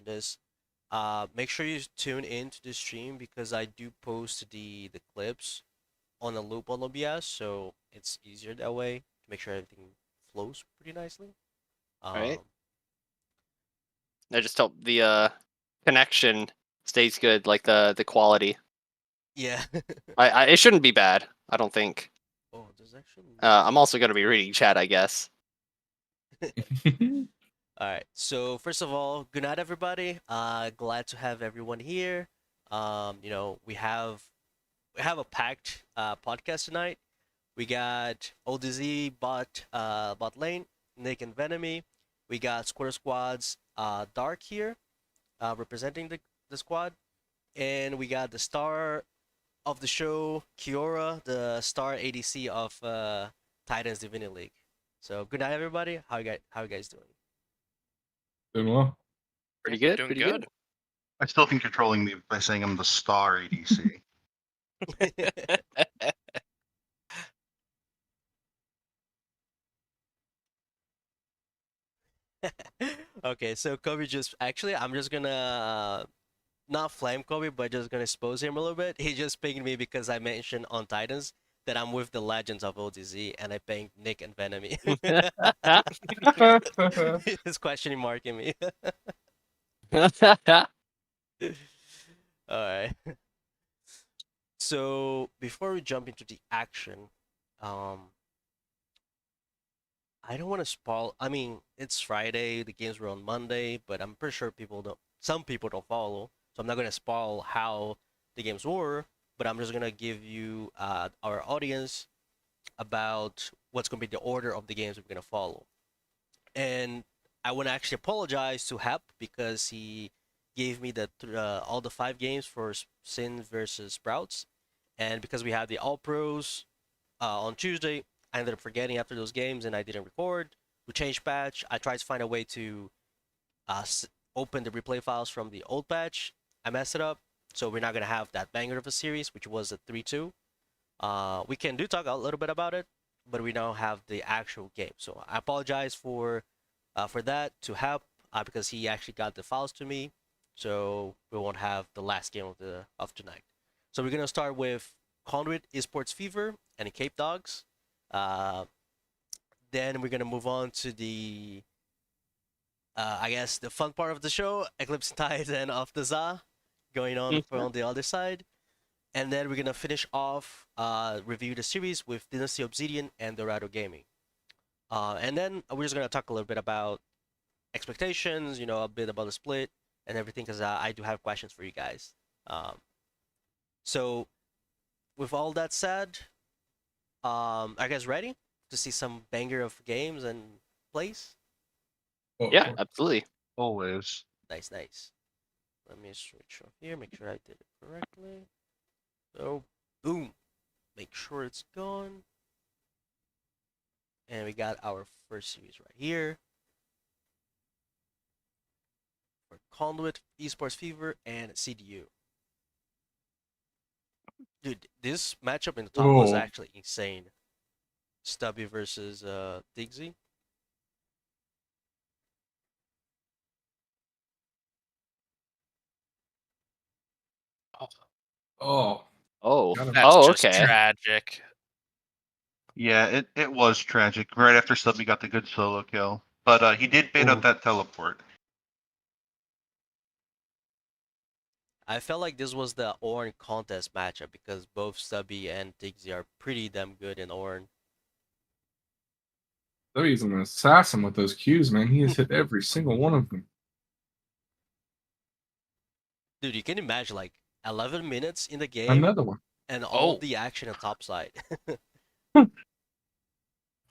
this. Make sure you tune in to the stream because I do post the clips on a loop on OBS, so it's easier that way to make sure everything flows pretty nicely. Right. Um, I just hope the connection stays good, like the quality. yeah. It shouldn't be bad. I don't think. Oh, there's actually. I'm also gonna be reading chat, I guess. All right. So first of all, good night, everybody. Glad to have everyone here. We have a packed podcast tonight. We got ODZ bot lane, Nick and Venomy. We got Square Squad's Dark here, representing the squad, and we got the star of the show, Kiora, the star ADC of Titans Divinity League. So good night, everybody. How you guys doing? Doing well. Pretty good. Doing Pretty good. good. I still think you're trolling me by saying I'm the star ADC. Okay, so Kobe I'm just gonna not flame Kobe, but just gonna expose him a little bit. He just pinged me because I mentioned on Titans that I'm with the Legends of ODZ, and I pinged Nick and Venomy. He's questioning marking me. All right. So before we jump into the action, um, I don't want to spoil. I mean, it's Friday. The games were on Monday, but I'm pretty sure people don't. Some people don't follow, so I'm not gonna spoil how the games were. But I'm just gonna give you our audience about what's gonna be the order of the games we're gonna follow. And I want to actually apologize to Hep because he gave me all the 5 games for Sin versus Sprouts, and because we had the All Pros on Tuesday, I ended up forgetting after those games and I didn't record. We changed patch. I tried to find a way to open the replay files from the old patch. I messed it up, so we're not gonna have that banger of a series, which was a 3-2. We can talk a little bit about it, but we now have the actual game. So I apologize for that to help because he actually got the files to me, so we won't have the last game of tonight. So we're gonna start with Conduit Esports Fever and Cape Dogs. Uh, then we're gonna move on to the I guess the fun part of the show, Eclipse Tides and Off the Za, going on from the other side. And then we're gonna finish off review the series with Dynasty Obsidian and Dorado Gaming. And then we're just gonna talk a little bit about expectations, a bit about the split and everything, because I do have questions for you guys. So with all that said, are you guys ready to see some banger of games and plays? Yeah, absolutely. Always. Nice, nice. Let me switch off here, make sure I did it correctly. So, boom. Make sure it's gone. And we got our first series right here. For Conduit, Esports Fever, and CDU. Dude, this matchup in the top was actually insane. Stubby versus Diggsy. Oh. Oh. Got him. That's Oh, just okay. tragic. Yeah, it was tragic. Right after Stubby got the good solo kill. But he did bait out that teleport. I felt like this was the Ornn contest matchup because both Stubby and Diggsy are pretty damn good in Ornn. He's an assassin with those Qs, man. He has hit every single one of them. Dude, you can imagine like 11 minutes in the game. Another one. And all the action on top side.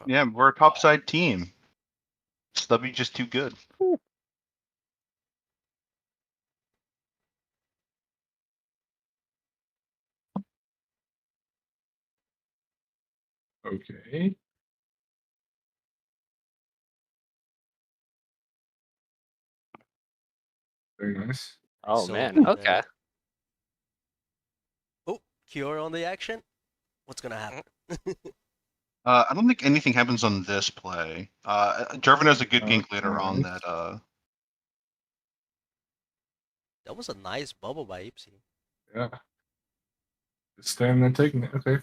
Yeah, we're a topside team. Stubby just too good. Okay. Very nice. Oh, So, man. Okay. Oh, Kiora on the action? What's gonna happen? I don't think anything happens on this play. Jarvan has a good gank later on nice. that That was a nice bubble by Ipsy. Yeah. Just standing there taking it. Okay.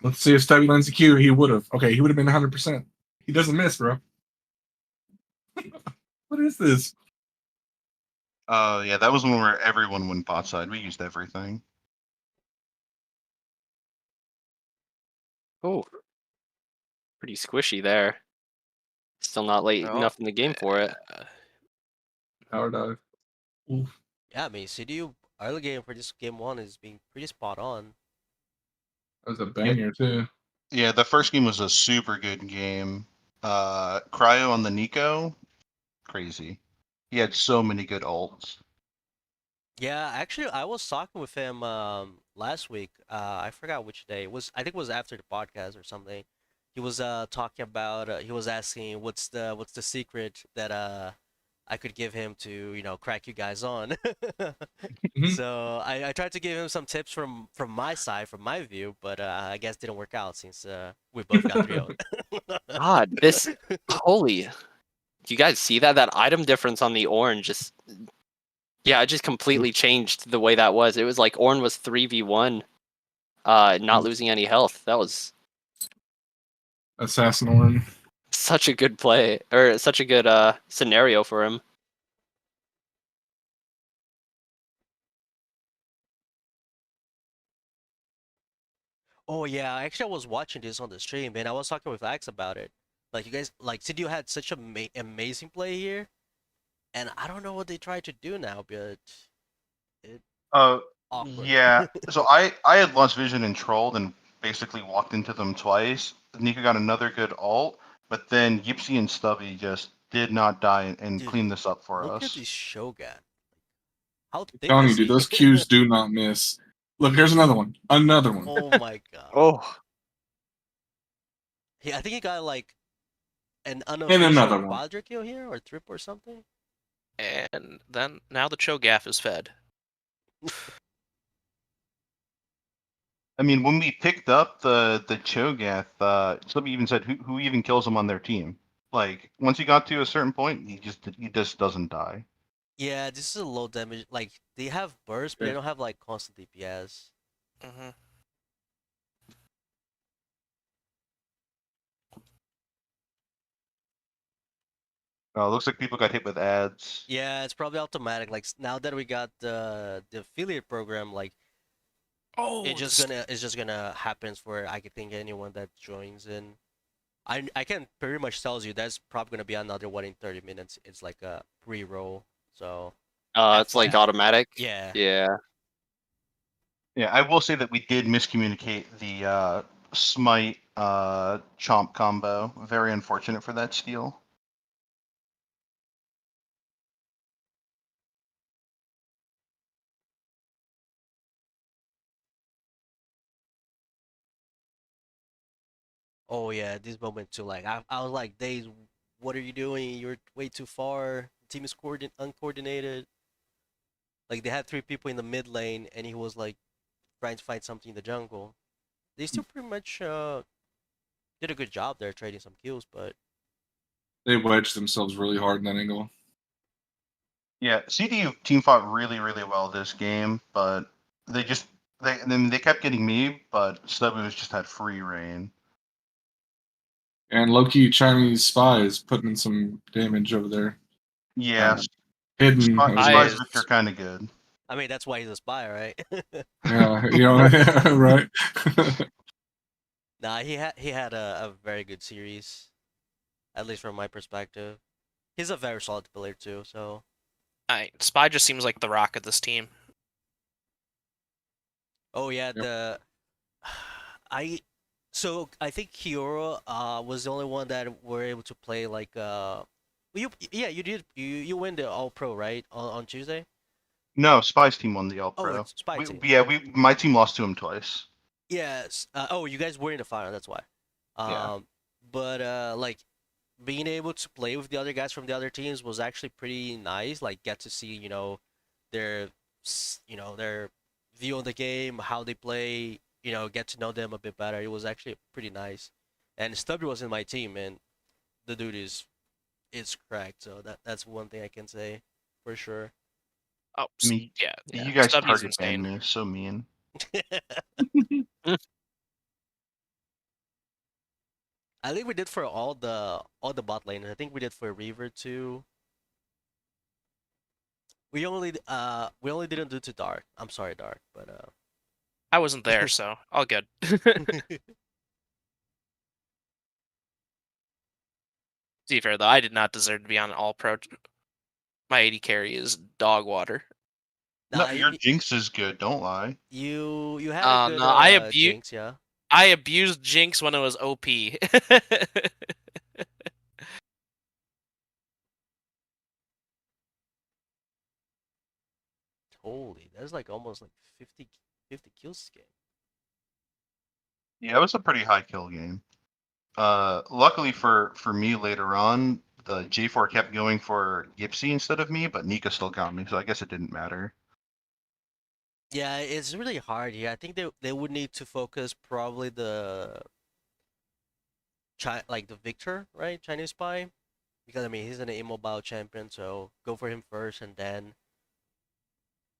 Let's see if Stubby lands a Q. He would have. Okay, he would have been 100%. He doesn't miss, bro. What is this? Yeah, that was one where everyone went bot side. We used everything. Oh, pretty squishy there. Still not late Oh, enough in the game for it. Power dive. Oof. Yeah, I mean, CDU early game for this game one is being pretty spot on. That was a banger, too. Yeah, the first game was a super good game. Cryo on the Nico, crazy. He had so many good ults. Yeah, actually, I was talking with him last week. I forgot which day. I think it was after the podcast or something. He was talking about he was asking what's the secret that I could give him to, crack you guys on. Mhm. So I tried to give him some tips from my side, from my view, but I guess didn't work out since we both got 3-0. God, this holy. Do you guys see that? That item difference on the Ornn just it just completely changed the way that was. It was like Ornn was 3v1, not losing any health. That was Assassin Ornn. such a good play, or such a good scenario for him. Oh yeah, actually I was watching this on the stream and I was talking with Axe about it. Like you guys, like Sidio had such a amazing play here, and I don't know what they tried to do now, but it Uh, awkward. yeah. So I had lost vision and trolled and basically walked into them twice. Nika got another good ult, but then Yipsy and Stubby just did not die and Dude, clean this up for look at us. this Shogun. How I'm thick telling you, is dude, he? those Qs do not miss. Look, here's another one. Another one. Oh my god. Oh, I think he got like an And unofficial another one. quadra kill here or trip or something. and then now the Cho'Gath is fed. I mean, when we picked up the Cho'Gath, Stubby even said who even kills him on their team. Like once he got to a certain point, he just doesn't die. Yeah, this is a low damage. Like they have burst, but they Yeah. don't have like constant DPS. Mm-hmm. Looks like people got hit with ads. Yeah, it's probably automatic. Like now that we got the affiliate program, like Oh, it's just gonna happen for I could think anyone that joins in. I can pretty much tells you that's probably gonna be another one in 30 minutes. It's like a pre-roll, so it's like FYI. automatic. Yeah. Yeah. Yeah, I will say that we did miscommunicate the Smite Chomp combo. Very unfortunate for that steal. Oh yeah, this moment too. Like I was like, Days, what are you doing? You're way too far. Team is uncoordinated. Like they had three people in the mid lane, and he was like trying to find something in the jungle. They still pretty much did a good job there trading some kills, but They wedged themselves really hard in that angle. Yeah, CDU team fought really, really well this game, but they just they kept getting me, but Stubby was just had free reign. And low-key Chinese spies putting in some damage over there. Yeah, Hidden. Spy's is- Victor kind of good. I mean that's why he's a spy, right? Yeah, you know, right? Nah, he had a very good series, at least from my perspective. He's a very solid player too, so Spy just seems like the rock of this team. oh yeah, Yep. I I think Kiora was the only one that were able to play like you did you win the All Pro right on Tuesday? No, Spy's team won the All Oh, Pro. it's Spy team. My team lost to him twice. Yes. Oh, you guys were in the final. That's why. Yeah. But like being able to play with the other guys from the other teams was actually pretty nice. Like get to see their their view on the game, how they play. Get to know them a bit better. It was actually pretty nice. And Stubby was in my team, and the dude is cracked. So that's one thing I can say for sure. Oh, I mean, yeah. Yeah. you guys Stubby's target ban insane. me, so mean. I think we did for all the bot lanes. I think we did for Reaver too. We only didn't do to Dark. I'm sorry, Dark, but I wasn't there, so all good. To be fair, though, I did not deserve to be on All Pro. My AD carry is dog water. No, nah, your Jinx is good. Don't lie. you had a good No, Jinx, yeah. I abused Jinx when it was OP. Holy, that's like almost like 50 kills this game. Yeah, it was a pretty high kill game. Luckily for me later on, the J4 kept going for Gipsy instead of me, but Nika still got me, so I guess it didn't matter. Yeah, it's really hard here. I think they would need to focus probably like the Victor, right? Chinese spy. Because I mean he's an immobile champion, so go for him first and then.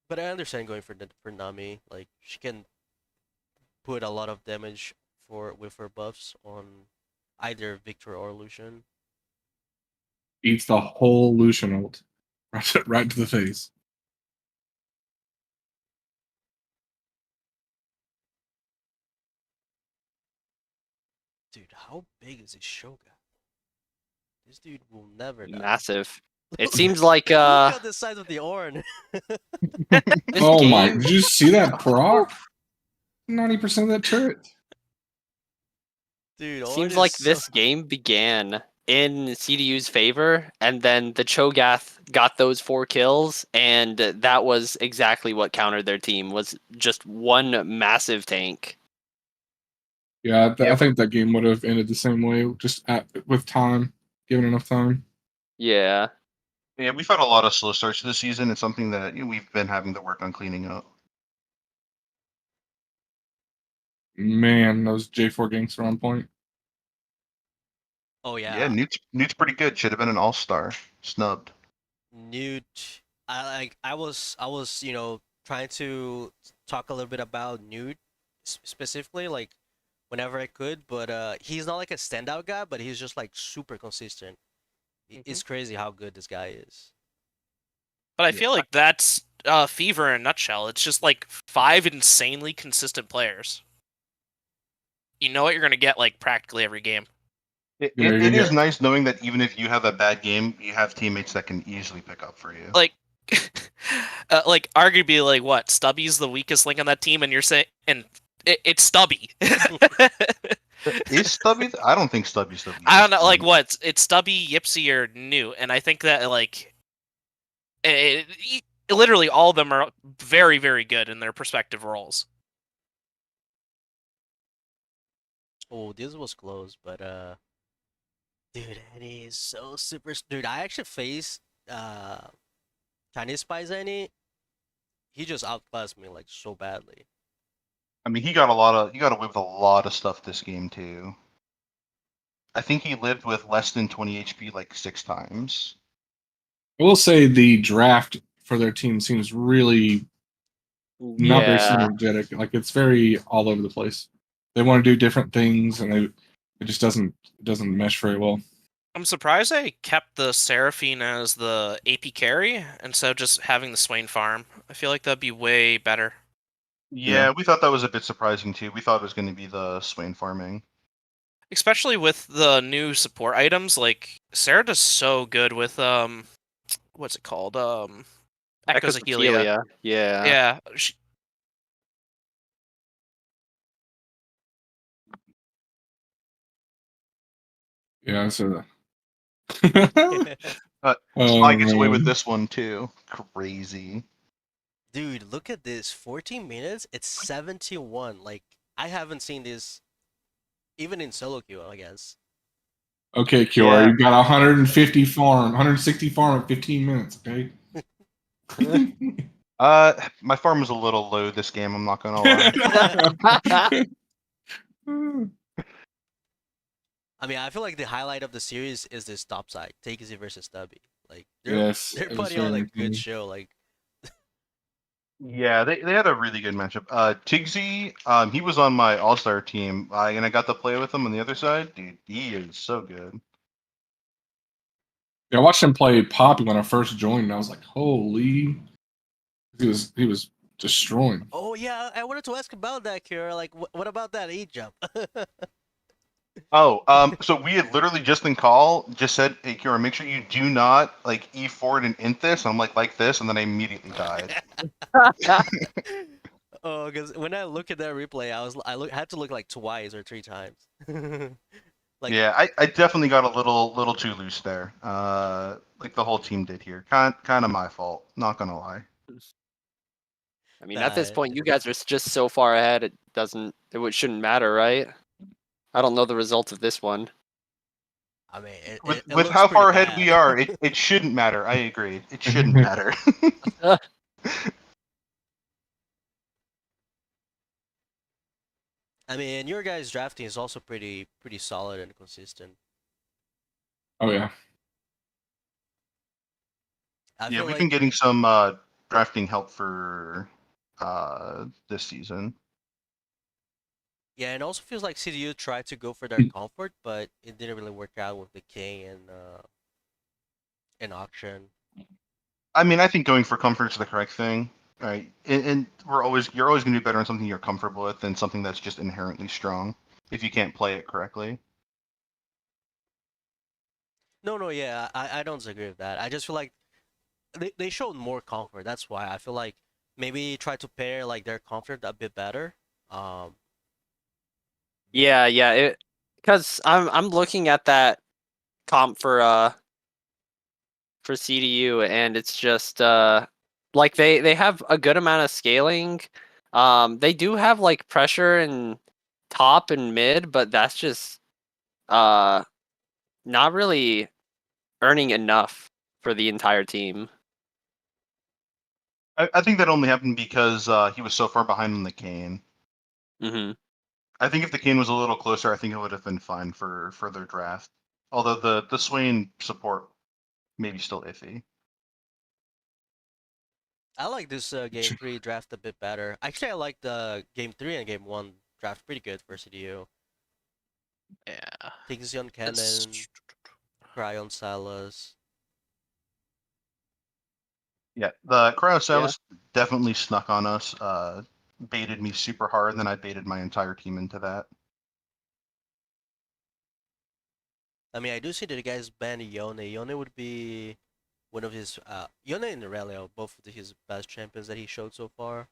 But I understand going for Nami. Like she can put a lot of damage with her buffs on either Victor or Lucian. Eats the whole Lucian ult right to the face. Dude, how big is this Shogun? This dude will never die. Massive. It seems like Look at the size of the Ornn. this Oh my! game. Did you see that proc? 90% of that turret. Dude, Ornn Seems is like so... this game began in CDU's favor, and then the Cho'Gath got those 4 kills, and that was exactly what countered their team. Was just one massive tank. Yeah, Yeah. I think that game would have ended the same way, just with time, given enough time. Yeah. Yeah, we've had a lot of slow starts this season. It's something that we've been having to work on cleaning up. Man, those J4 ganks are on point. Oh Yeah, yeah, Newt's pretty good. Should have been an all-star. Snubbed. Newt. I was trying to talk a little bit about Newt specifically, like whenever I could, but he's not like a standout guy, but he's just like super consistent. It's crazy how good this guy is. But I Yeah. feel like that's Fever in a nutshell. It's just like 5 insanely consistent players. You know what you're gonna get like practically every game. It is nice knowing that even if you have a bad game, you have teammates that can easily pick up for you. Like arguably, like what? Stubby's the weakest link on that team, and you're saying, and it's Stubby. Is Stubby? I don't think Stubby's the weakest. I don't know, like link. what? It's Stubby, Yipsy, or Newt, and I think that like literally all of them are very, very good in their respective roles. Oh, this was close, but dude, and he's so super. Dude, I actually faced Chinese spies any. He just outclassed me like so badly. I mean, he got away with a lot of stuff this game too. I think he lived with less than 20 HP like 6 times. I will say the draft for their team seems really not very Yeah. synergetic. Like it's very all over the place. They want to do different things, and it just doesn't mesh very well. I'm surprised they kept the Seraphine as the AP carry instead of just having the Swain farm. I feel like that'd be way better. Yeah, we thought that was a bit surprising too. We thought it was going to be the Swain farming. Especially with the new support items, like Sarah does so good with what's it called? Echoes of Helia. Yeah. Yeah. Yeah, so Spy gets away with man. this one too. Crazy. Dude, look at this. 14 minutes. It's 71. Like I haven't seen this even in solo queue, I guess. Okay, Kiora, Yeah. you got 150 farm, 160 farm at 15 minutes. Okay. My farm was a little low this game. I'm not gonna lie. I mean, I feel like the highlight of the series is this top side, Takezi versus Stubby. Like Yes, they're it was putting on a very good funny. show. Like Yeah, they had a really good matchup. Tigsy, he was on my all-star team, and I got to play with him on the other side. Dude, he is so good. Yeah, I watched him play Poppy when I first joined, and I was like, holy. He was destroying. Oh yeah, I wanted to ask about that, Kira. Like, what about that E jump? Oh, so we had literally just in call just said, "Hey, Kira, make sure you do not like E forward and int this." And I'm like this, and then I immediately died. Oh, because when I look at that replay, had to look like twice or three times. Like, Yeah, I definitely got a little too loose there. Like the whole team did here. Kind of my fault. Not gonna lie. I mean, at this nah, point, you guys are just so far ahead. Shouldn't matter, right? I don't know the result of this one. I mean, it With looks how pretty far ahead we bad. are, it shouldn't matter. I agree. It shouldn't matter. I mean, your guys' drafting is also pretty solid and consistent. Oh, yeah. I Yeah, feel we've been like, getting some drafting help for this season. yeah, and it also feels like CDU tried to go for their comfort, but it didn't really work out with the king and auction. I mean, I think going for comfort is the correct thing, right? And you're always going to do better on something you're comfortable with than something that's just inherently strong if you can't play it correctly. No, yeah, I don't disagree with that. I just feel like they showed more comfort. That's why I feel like maybe try to pair like their comfort a bit better. Um, Yeah. Because I'm looking at that comp for CDU, and it's just like they have a good amount of scaling. They do have like pressure in top and mid, but that's just uh not really earning enough for the entire team. I think that only happened because he was so far behind on the cane. Hmm. I think if the cane was a little closer, I think it would have been fine for their draft. Although the Swain support maybe still iffy. I like this game 3 draft a bit better. Actually, I like the game 3 and game 1 draft pretty good for CDU. Yeah. Tixion It's Cannon, Cryon Salas. Yeah, the Yeah. Cryosalis definitely snuck on us. Baited me super hard, and then I baited my entire team into that. I mean, I do see that the guys banned Yone. Yone would be one of his Yone and Aurelio, both of his best champions that he showed so far.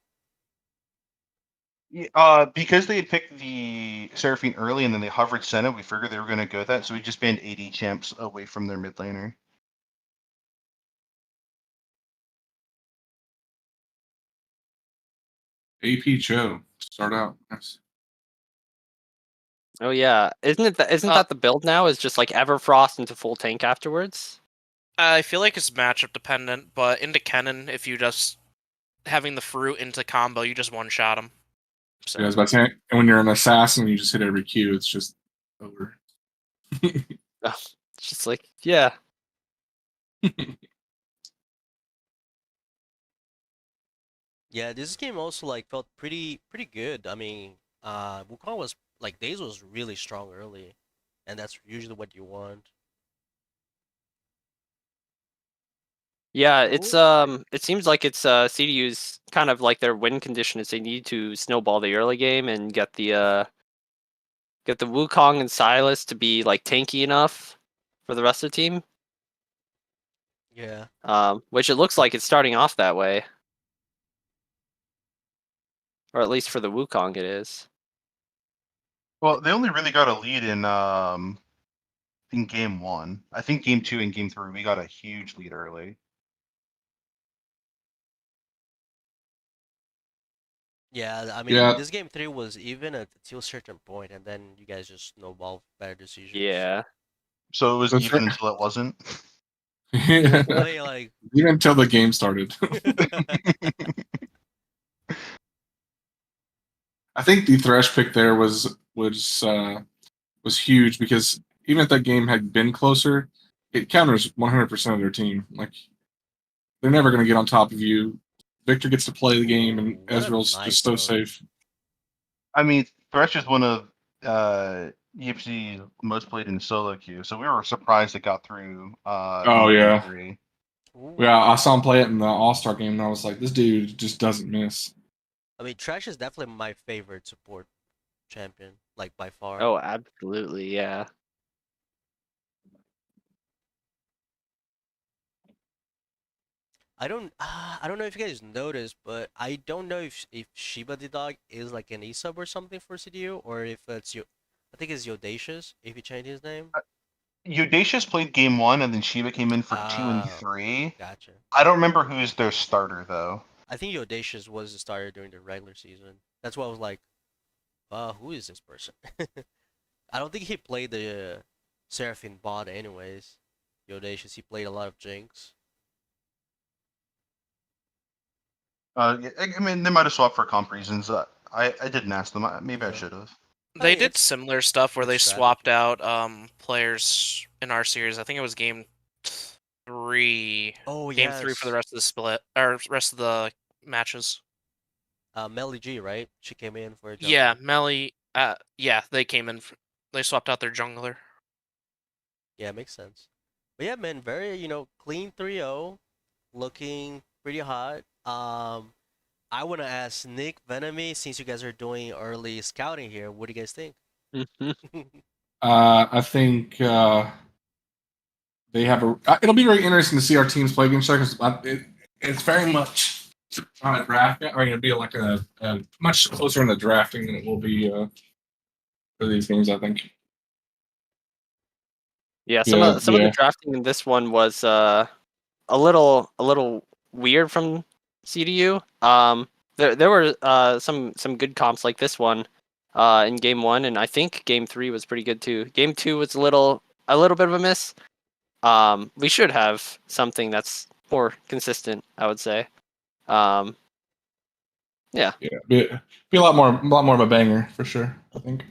Yeah, because they had picked the Seraphine early and then they hovered Senna, we figured they were going to go that, so we just banned 80 champs away from their mid laner. AP Joe. Start out. Yes. Oh yeah, isn't that the build now? Is just like Everfrost into full tank afterwards? I feel like it's matchup dependent, but into Kennen, if you just having the fruit into combo, you just one shot him. So Yeah, I was about to say, and when you're an assassin, you just hit every Q. It's just over. It's just like yeah. Yeah, this game also like felt pretty good. I mean, Wukong was like Days was really strong early, and that's usually what you want. Yeah, Ooh. it seems like it's CDU's kind of like their win condition is they need to snowball the early game and get the Wukong and Silas to be like tanky enough for the rest of the team. Yeah. Which it looks like it's starting off that way. Or at least for the Wukong it is. Well, they only really got a lead in game 1. I think game 2 and game 3 we got a huge lead early. Yeah, I mean, Yeah. this game 3 was even until a certain point, and then you guys just snowball better decisions. Yeah. So it was That's even right. until it wasn't. I mean, like, Even until the game started. I think the Thresh pick there was huge because even if that game had been closer, it counters 100% of their team. Like they're never going to get on top of you Victor gets to play the game, and What a Ezreal's nice just so vote. safe. I mean, Thresh is one of EFC's most played in solo queue, so we were surprised it got through. Oh, in yeah. Q3. Ooh. Yeah, I saw him play it in the All-Star game, and I was like, this dude just doesn't miss. I mean, Trash is definitely my favorite support champion, like by far. Oh, absolutely, yeah. I don't know if you guys noticed, but I don't know if Shiba the dog is like an e-sub or something for CDU, or if it's you. I think it's Yodacious if you change his name. Eudacious played game 1, and then Shiva came in for 2 and Oh, 3. gotcha. I don't remember who's their starter though. I think Yodacious was the starter during the regular season. That's why I was like, who is this person? I don't think he played the Seraphine bot anyways. Yodacious, he played a lot of Jinx. Yeah, I mean, they might have swapped for comp reasons. I didn't ask them. Maybe I Yeah. should have. I They mean, did it's similar stuff where good they swapped strategy. out players in our series. I think it was game 3. Oh Game 3 for the yes, rest of the split or rest of the matches. Melly G, right? She came in for a Yeah, jungler. Melly. Yeah, they came in. They swapped out their jungler. Yeah, makes sense. But yeah, man, very clean 3-0, looking pretty hot. I want to ask Nick Venomy, since you guys are doing early scouting here, what do you guys think? I think they have a. It'll be very interesting to see our teams play against each other because it's very much on a draft. Or it'll be like a much closer in the drafting than it will be for these games. I think. Yeah, Yeah, some of the yeah. drafting in this one was a little weird from CDU. There were some good comps like this one in game 1, and I think game 3 was pretty good too. Game 2 was a little bit of a miss. We should have something that's more consistent, I would say. Yeah. Yeah, be a lot more of a banger for sure. I think.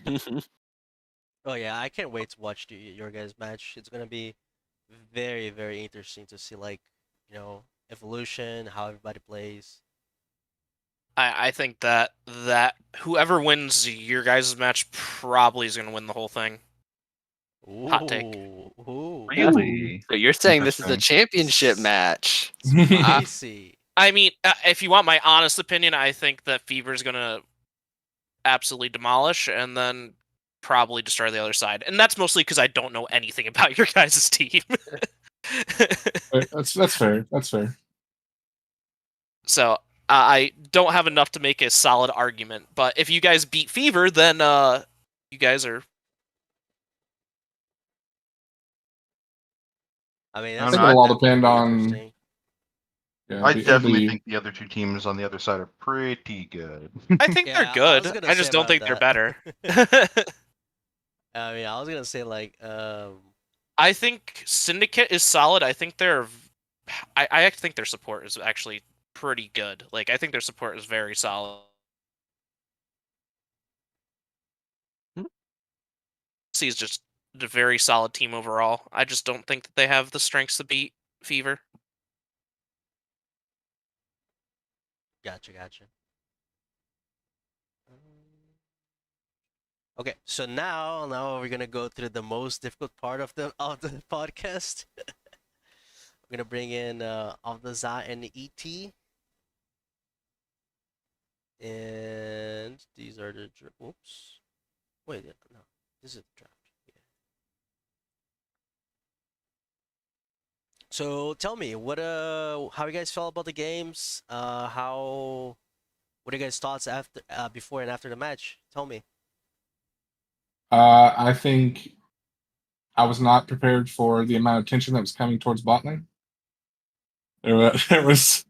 Oh yeah, I can't wait to watch your guys' match. It's gonna be very, very interesting to see evolution, how everybody plays. I think that whoever wins your guys' match probably is going to win the whole thing. Hot take. Ooh, Really? So you're saying this is a Interesting. championship match? spicy. I mean, if you want my honest opinion, I think that Fever's going to absolutely demolish and then probably destroy the other side. And that's mostly because I don't know anything about your guys' team. That's fair. That's fair. So I don't have enough to make a solid argument. But if you guys beat Fever, then you guys are. I mean, I I that's don't think know. it'll all that could depend be on. interesting. Yeah, I it'll definitely be. think the other two teams on the other side are pretty good. I think they're Yeah, I was good. gonna I say just don't about think they're that. better. I mean, I was gonna say I think Syndicate is solid. I think I think their support is actually pretty good. Like I think their support is very solid. Is just a very solid team overall. I just don't think that they have the strengths to beat Fever. gotcha. Okay, so now we're gonna go through the most difficult part of the podcast. We're gonna bring in of the Za and the ET, and these are the whoops. Wait, no, this is the draft. Yeah. So tell me, how you guys felt about the games? What are you guys' thoughts after, before and after the match? Tell me. I think I was not prepared for the amount of tension that was coming towards bot lane. There was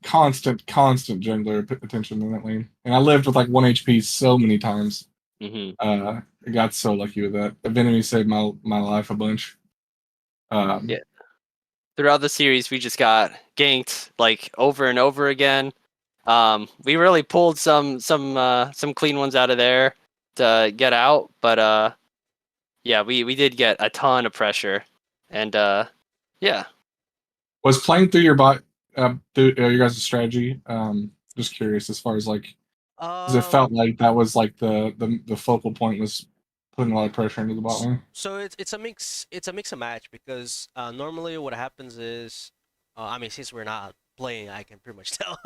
constant jungler attention in that lane, and I lived with like 1 HP so many times. I got so lucky with that. The enemy saved my life a bunch. Yeah. Throughout the series, we just got ganked like over and over again. We really pulled some clean ones out of there to get out, but yeah, we did get a ton of pressure, and yeah. Was playing through your bot your guys' strategy? Just curious as far as like, because it Um, felt like that was like the focal point was putting a lot of pressure into the bot lane. so it's a mix. It's a mix and match because normally what happens is, I mean, since we're not playing, I can pretty much tell.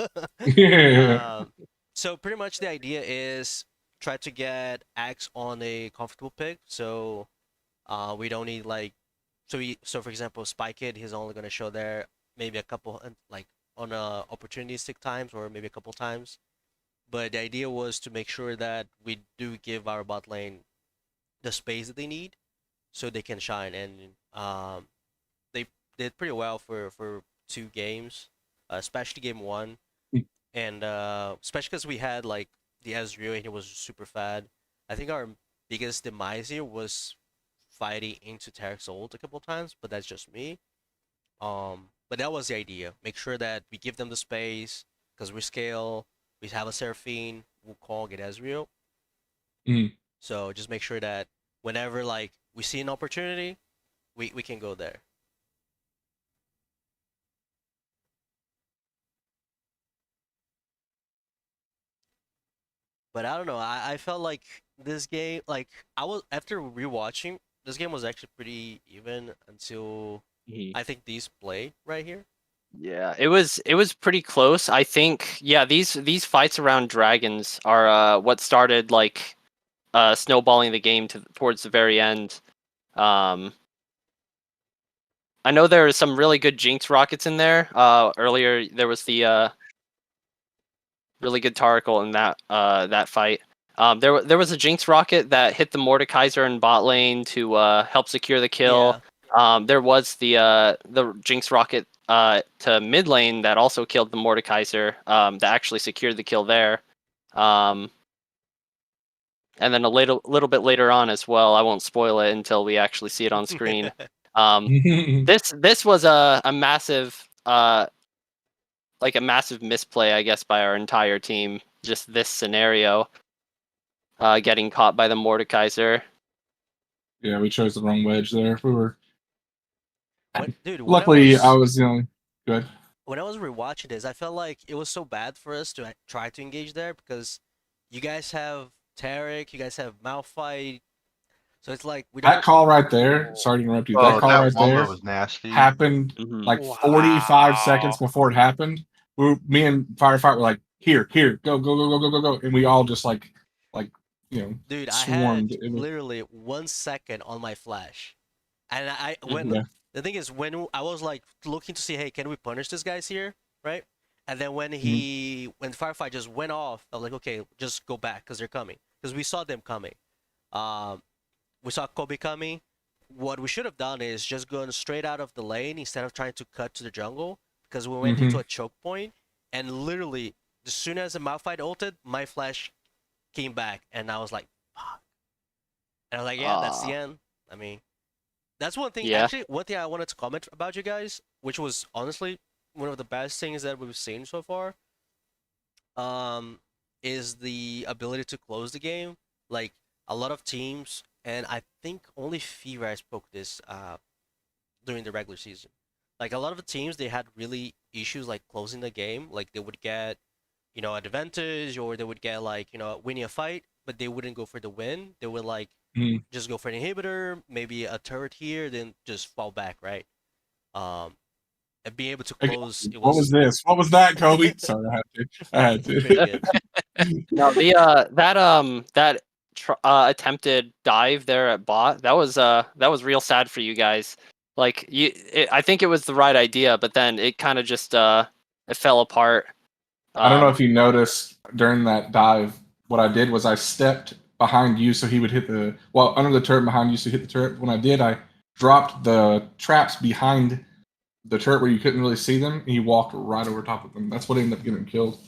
Yeah. Um, so pretty much the idea is try to get Axe on a comfortable pick. So we don't need like, so for example, Spy Kid, he's only gonna show there maybe a couple like on opportunistic times or maybe a couple times. But the idea was to make sure that we do give our bot lane the space that they need so they can shine. And they did pretty well for 2 games, especially game one, and especially because we had like the Ezreal and he was super fad. I think our biggest demise here was fighting into Tarek's ult a couple times, but that's just me. But that was the idea. Make sure that we give them the space because we scale. We have a Seraphine, Wukong, get Ezreal. Mm. So just make sure that whenever like we see an opportunity, we can go there. But I don't know. I felt like this game, like I was after rewatching, this game was actually pretty even until I think these play right here. Yeah, it was pretty close. I think these fights around dragons are what started like snowballing the game towards the very end. I know there are some really good Jinx rockets in there. Earlier there was the really good Taracle in that fight. There was a Jinx rocket that hit the Mordekaiser in bot lane to help secure the kill. There was the Jinx rocket to mid lane that also killed the Mordekaiser. That actually secured the kill there. And then a little bit later on as well. I won't spoil it until we actually see it on screen. This was a massive like a massive misplay, I guess, by our entire team. Just this scenario, getting caught by the Mordekaiser. Yeah, we chose the wrong wedge there. We were. Dude, Luckily, I was good. When I was rewatching this, I felt like it was so bad for us to try to engage there because you guys have Tarek, you guys have Malphite, so it's like we don't. That call right there. Sorry to interrupt you. Oh, That call that right wombo there was nasty. happened like 45 seconds before it happened. Me and Firefight were like, here, go, and we all just like Dude, I swarmed. had literally 1 second on my flash, and Yeah. the thing is when I was like looking to see, hey, can we punish these guys here, right? And then when when Firefight just went off, I was like, okay, just go back because they're coming because we saw them coming. We saw Kobe coming. What we should have done is just gone straight out of the lane instead of trying to cut to the jungle because we went into a choke point and literally as soon as the Malphite ulted, my flash came back and I was like, fuck. And I was like, yeah, that's the end. I mean, that's one thing. Yeah. Actually, one thing I wanted to comment about you guys, which was honestly one of the best things that we've seen so far, is the ability to close the game. Like a lot of teams, and I think only Fever I spoke this during the regular season. Like a lot of the teams, they had really issues like closing the game. Like they would get, advantage, or they would get like winning a fight, but they wouldn't go for the win. They would like just go for an inhibitor, maybe a turret here, then just fall back, right? And being able to close. What was this? What was that, Kobe? Sorry, I had to. Pretty good. No, that attempted dive there at bot, that was real sad for you guys. Like I think it was the right idea, but then it kind of just it fell apart. I don't know if you noticed during that dive, what I did was I stepped behind you so he would hit under the turret behind you so he hit the turret. When I did, I dropped the traps behind the turret where you couldn't really see them, and he walked right over top of them. That's what ended up getting him killed.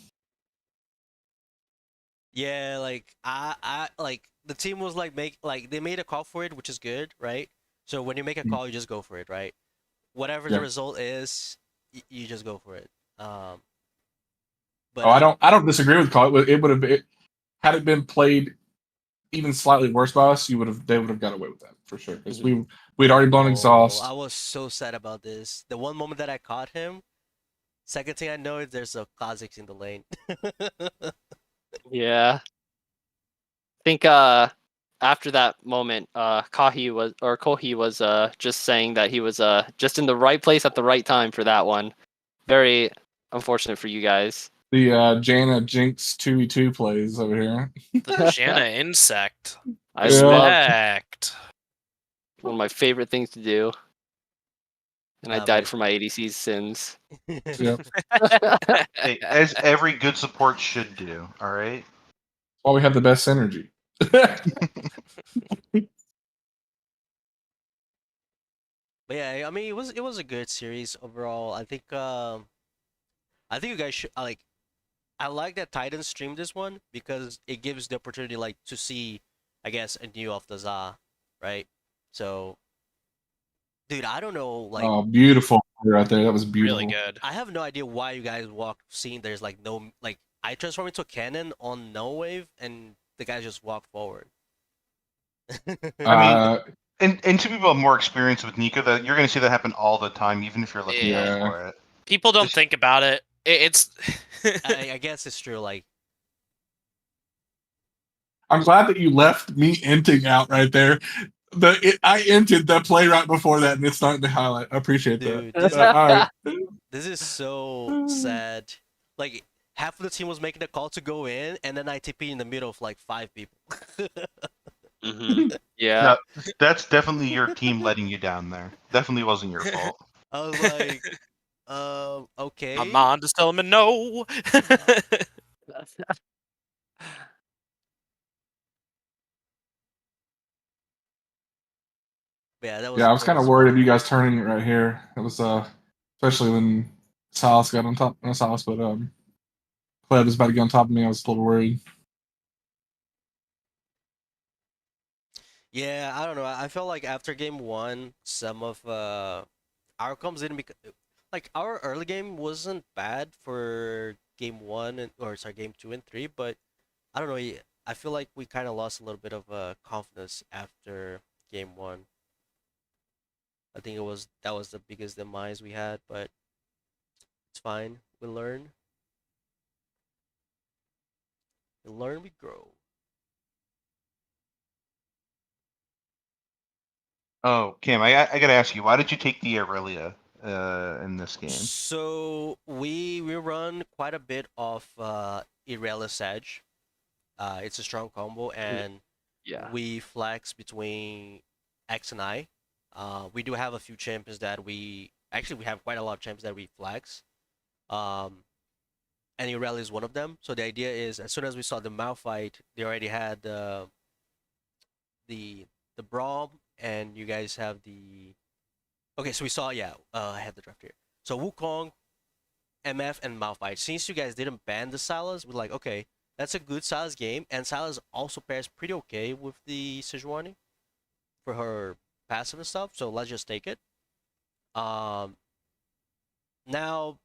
Yeah, like I like the team was like they made a call for it, which is good, right? So when you make a call, you just go for it, right? Whatever the result is, you just go for it. But I don't disagree with the call. It would have had it been played even slightly worse by us, they would have got away with that for sure because we'd already blown exhaust. I was so sad about this. The one moment that I caught him, Second thing I know is there's a Kha'Zix in the lane. Yeah. I think after that moment, Kohi was just saying that he was just in the right place at the right time for that one. Very unfortunate for you guys. The Jaina Jinx 2v2 plays over here. The Janna insect. I Yeah. love Respect. one of my favorite things to do. And I died But- for my ADC's sins. Yep. Hey, as every good support should do. All right. Why we have the best synergy. But yeah, I mean it was a good series overall. I think you guys should like I like that Titan streamed this one because it gives the opportunity like to see I guess a new of the Za, right? So dude, I don't know like Oh, beautiful right there. That was beautiful. Really good. I have no idea why you guys walk seeing there's like no like I transform into a cannon on no wave and the guys just walk forward. I mean, and two people have more experience with Nico. That you're going to see that happen all the time, even if you're looking Yeah. out for it. People don't Just- think about it. It's I guess it's true. Like I'm glad that you left me inting out right there. I inted the play right before that, and it's starting to highlight. I appreciate Dude, that. this All right. this is so sad. Like half of the team was making a call to go in, and then I TP in the middle of like 5 people. Yeah. No, that's definitely your team letting you down there. Definitely wasn't your fault. I was like, okay. I'm on just tell him no. Yeah, that was. Yeah, I was that kind of worried of you guys turning it right here. It was especially when Salas got on top. Not Salas, but Cled was about to get on top of me. I was a little worried. Yeah, I don't know. I felt like after game 1, some of outcomes didn't bec like our early game wasn't bad for game 1 or sorry game 2 and 3, but I don't know. I feel like we kind of lost a little bit of confidence after game 1. I think that was the biggest demise we had, but it's fine. We learn. We learn, we grow. Oh, Cam, I got to ask you, why did you take the Aurelia in this game? So we run quite a bit of Irelis Edge. It's a strong combo, and Yeah. we flex between X and I. We do have a few champions that we have quite a lot of champions that we flex. And Irelia is one of them. So the idea is, as soon as we saw the Malphite, they already had the Braum, and you guys have the. Okay, so we saw I have the draft here. So Wukong, MF, and Malphite. Since you guys didn't ban the Sylas, we're like, okay, that's a good Sylas game, and Sylas also pairs pretty okay with the Sejuani for her passive and stuff. So let's just take it. Now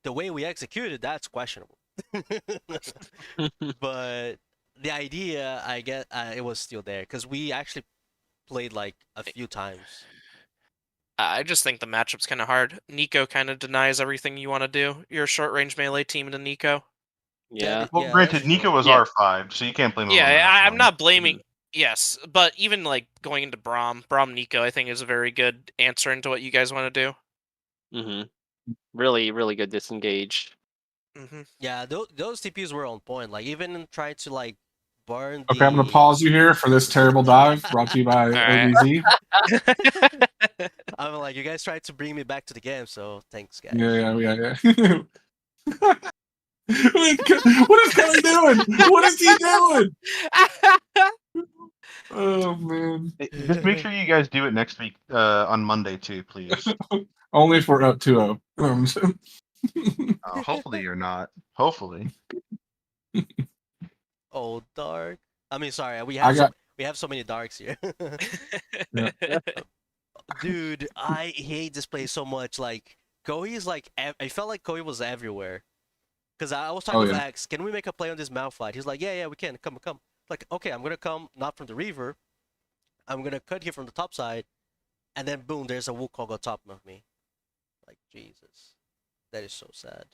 the way we executed, that's questionable. But the idea, I get, it was still there because we actually played like a few times. I just think the matchup's kind of hard. Nico kind of denies everything you want to do. You're a short range melee team into Nico. Yeah. Well, Yeah, granted, that's Nico true. was Yeah. R5, so you can't blame him. Yeah, on that I'm one. not blaming. Yes, but even like going into Braum Nico, I think is a very good answer into what you guys want to do. Really, really good disengage. Yeah, those TPs were on point. Like even in trying to like burn the. Okay, I'm going to pause you here for this terrible dive brought to you by right. ODZ. I'm like, you guys tried to bring me back to the game, so thanks, guys. Yeah. What is Kelly doing? What is he doing? Oh, man. Hey, just make sure you guys do it next week on Monday too, please. Only if we're up 2-0. Hopefully you're not. Hopefully. Oh, dark. I mean, sorry, we I got have so many darks here. Yeah. Dude, I hate this place so much. Like, Kohi is like, I felt like Kohi was everywhere. Because I was talking with yeah. Axe, can we make a play on this Malphite? He's like, yeah, we can. Come. Like, okay, I'm going to come, not from the Reaver. I'm going to cut here from the top side. And then, boom, there's a Wukong on top of me. Like, Jesus. That is so sad.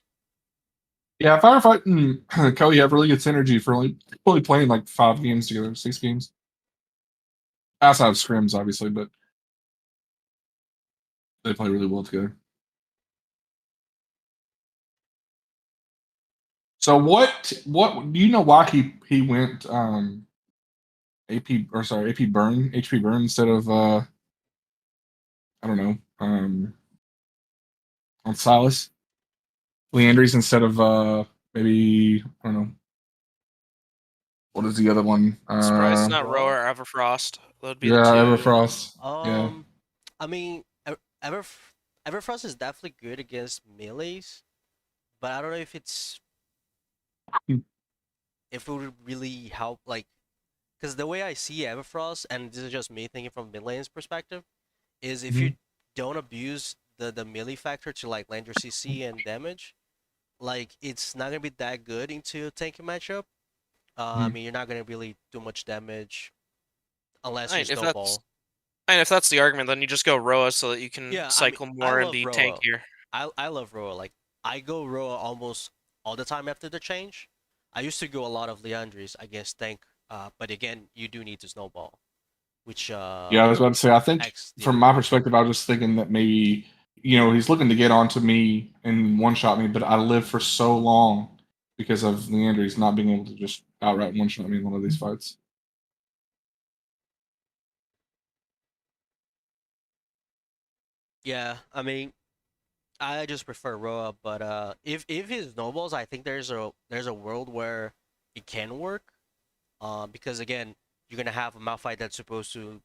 Yeah, Firefight and Cody have really good synergy for only playing like 5 games together, 6 games. Outside of scrims, obviously, but they play really well together. So what do you know why he went AP Burn HP Burn instead of I don't know on Silas Leandries instead of maybe I don't know what is the other one Surprised it's not Roa? Roa or Everfrost. That would be yeah the two. Everfrost yeah I mean, Everfrost is definitely good against melees, but I don't know if it would really help, like, because the way I see Everfrost, and this is just me thinking from mid lane's perspective, is if you Mhm. don't abuse the melee factor to like land your CC and damage, like it's not gonna be that good into a tanky matchup. I Mhm. mean, you're not gonna really do much damage unless I you mean, if that's snowball. and if that's the argument, then you just go Roa so that you can Yeah, I mean, cycle I more and love be Roa. tankier. I love Roa. Like I go Roa almost all the time after the change. I used to go a lot of Leandris, I guess tank. But again, you do need to snowball, which Yeah, I was about to say, I think X from didn't my do. perspective, I was just thinking that maybe, he's looking to get onto me and one shot me, but I lived for so long because of Leandry's not being able to just outright one shot me in one of these fights. Yeah, I mean, I just prefer Roa, but if he snowballs, I think there's a world where it can work. Because again, you're gonna have a Malphite that's supposed to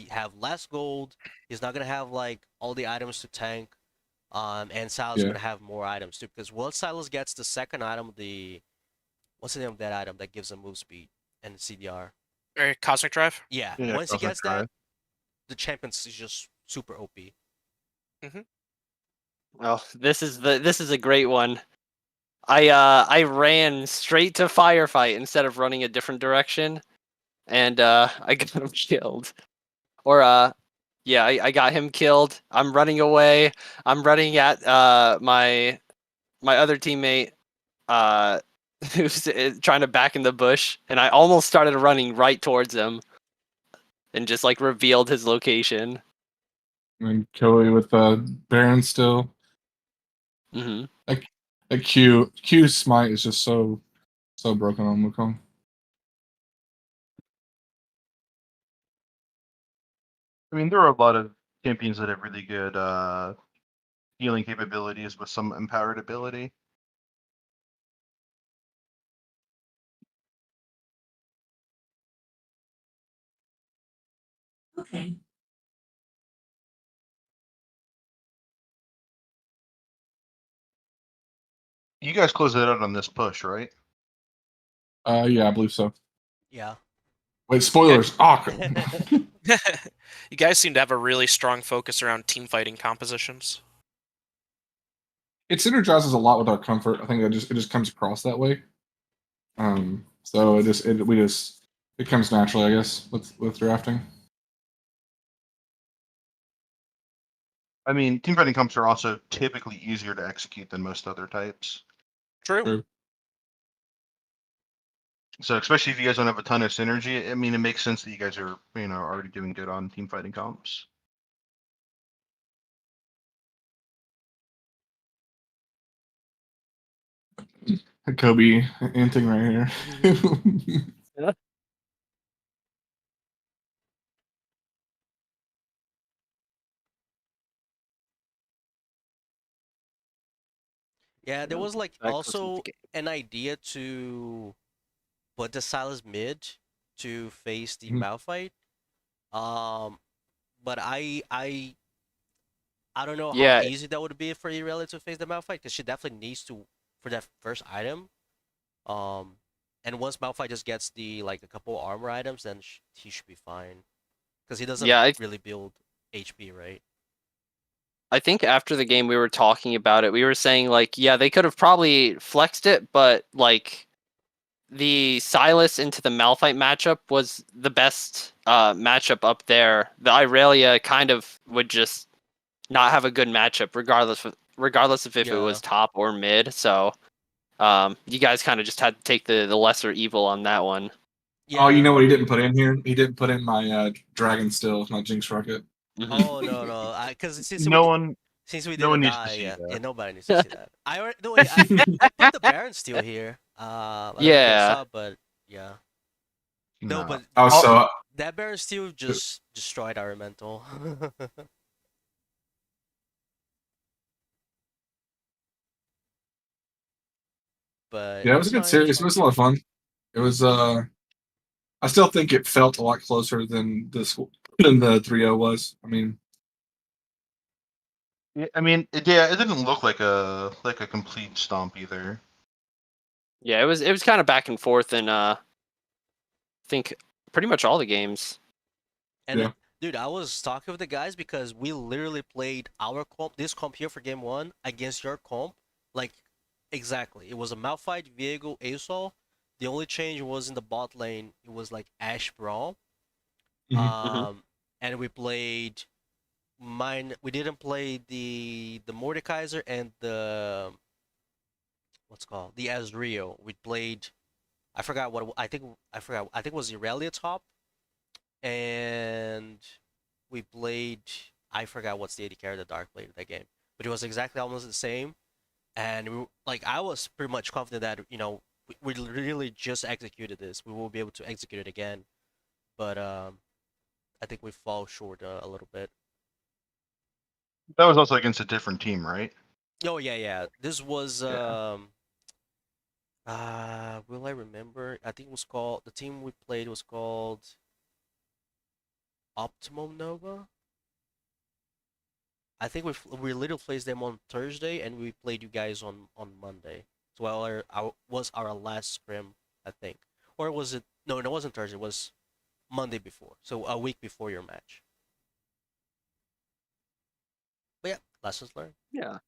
have less gold. He's not gonna have like all the items to tank. And Silas is Yeah. gonna have more items too. Because once Silas gets the second item, the what's the name of that item that gives him move speed and CDR? Or Cosmic Drive. Yeah, Yeah, once he Cosmic gets that, Drive. the champion is just super OP. Oh, this is a great one. I ran straight to firefight instead of running a different direction, and I got him killed. Or yeah, I got him killed. I'm running away. I'm running at my other teammate who's trying to back in the bush, and I almost started running right towards him and just like revealed his location. And Kelly with Baron still. Hmm. Like, Q's smite is just so broken on Wukong. I mean, there are a lot of champions that have really good healing capabilities with some empowered ability. Okay. You guys closed it out on this push, right? Yeah, I believe so. Yeah. Wait, spoilers. You guys seem to have a really strong focus around team fighting compositions. It synergizes a lot with our comfort. I think it just comes across that way. So it comes naturally, I guess, with drafting. I mean, teamfighting comps are also typically easier to execute than most other types. True. True. So especially if you guys don't have a ton of synergy, I mean, it makes sense that you guys are, already doing good on teamfighting comps. Kobe anting right here. Yeah, there was like That goes with the also game. an idea to put the Silas mid to face the Mhm. Malphite. Um, but I don't know how Yeah, easy that would be for Irelia to face the Malphite because she definitely needs to for that first item. Um, and once Malphite just gets the like a couple armor items, then he should be fine because he doesn't yeah. really build HP, right? I think after the game we were talking about it. We were saying like, yeah, they could have probably flexed it, but like the Silas into the Malphite matchup was the best matchup up there. The Irelia kind of would just not have a good matchup regardless of if it Yeah. was top or mid. So You guys kind of just had to take the lesser evil on that one. Yeah. Oh, you know what he didn't put in here? He didn't put in my Dragon Still, my Jinx Rocket. Mhm. Oh no, because since No one we no one didn't needs to die, see yeah, that. nobody needs to see that. I already, no, wait, I put the Baron Steel here. I don't know if you guys Yeah. saw, but yeah. No, No. but Oh, so that Baron Steel just destroyed our mental. But yeah, it was it's a good fine. It's series. It fine. was a lot of fun. It was. I still think it felt a lot closer than the 3-0 was. I mean, Yeah, I mean, it didn't look like a complete stomp either. Yeah, it was kind of back and forth in I think pretty much all the games. And Yeah. dude, I was talking with the guys because we literally played our this comp here for game one against your comp, like exactly. It was a Malphite, Viego, Asol. The only change was in the bot lane. It was like Ashe Brawl. Mhm. Um, and we played mine. We didn't play the Mordekaiser and the what's it called the Azriel. We played. I forgot what I think. I forgot. I think it was Irelia top, and we played. I forgot what's the AD carry that Dark played in that game, but it was exactly almost the same. And like I was pretty much confident that we really just executed this. We will be able to execute it again, but I think we fall short a little bit. That was also against a different team, right? Oh yeah. This was Yeah. will I remember? I think it was called the team we played was called Optimum Nova. I think we literally played them on Thursday and we played you guys on Monday. So our was our last scrim, I think. Or was it no, it wasn't Thursday, it was Monday before. So a week before your match. But yeah, lessons learned. Yeah.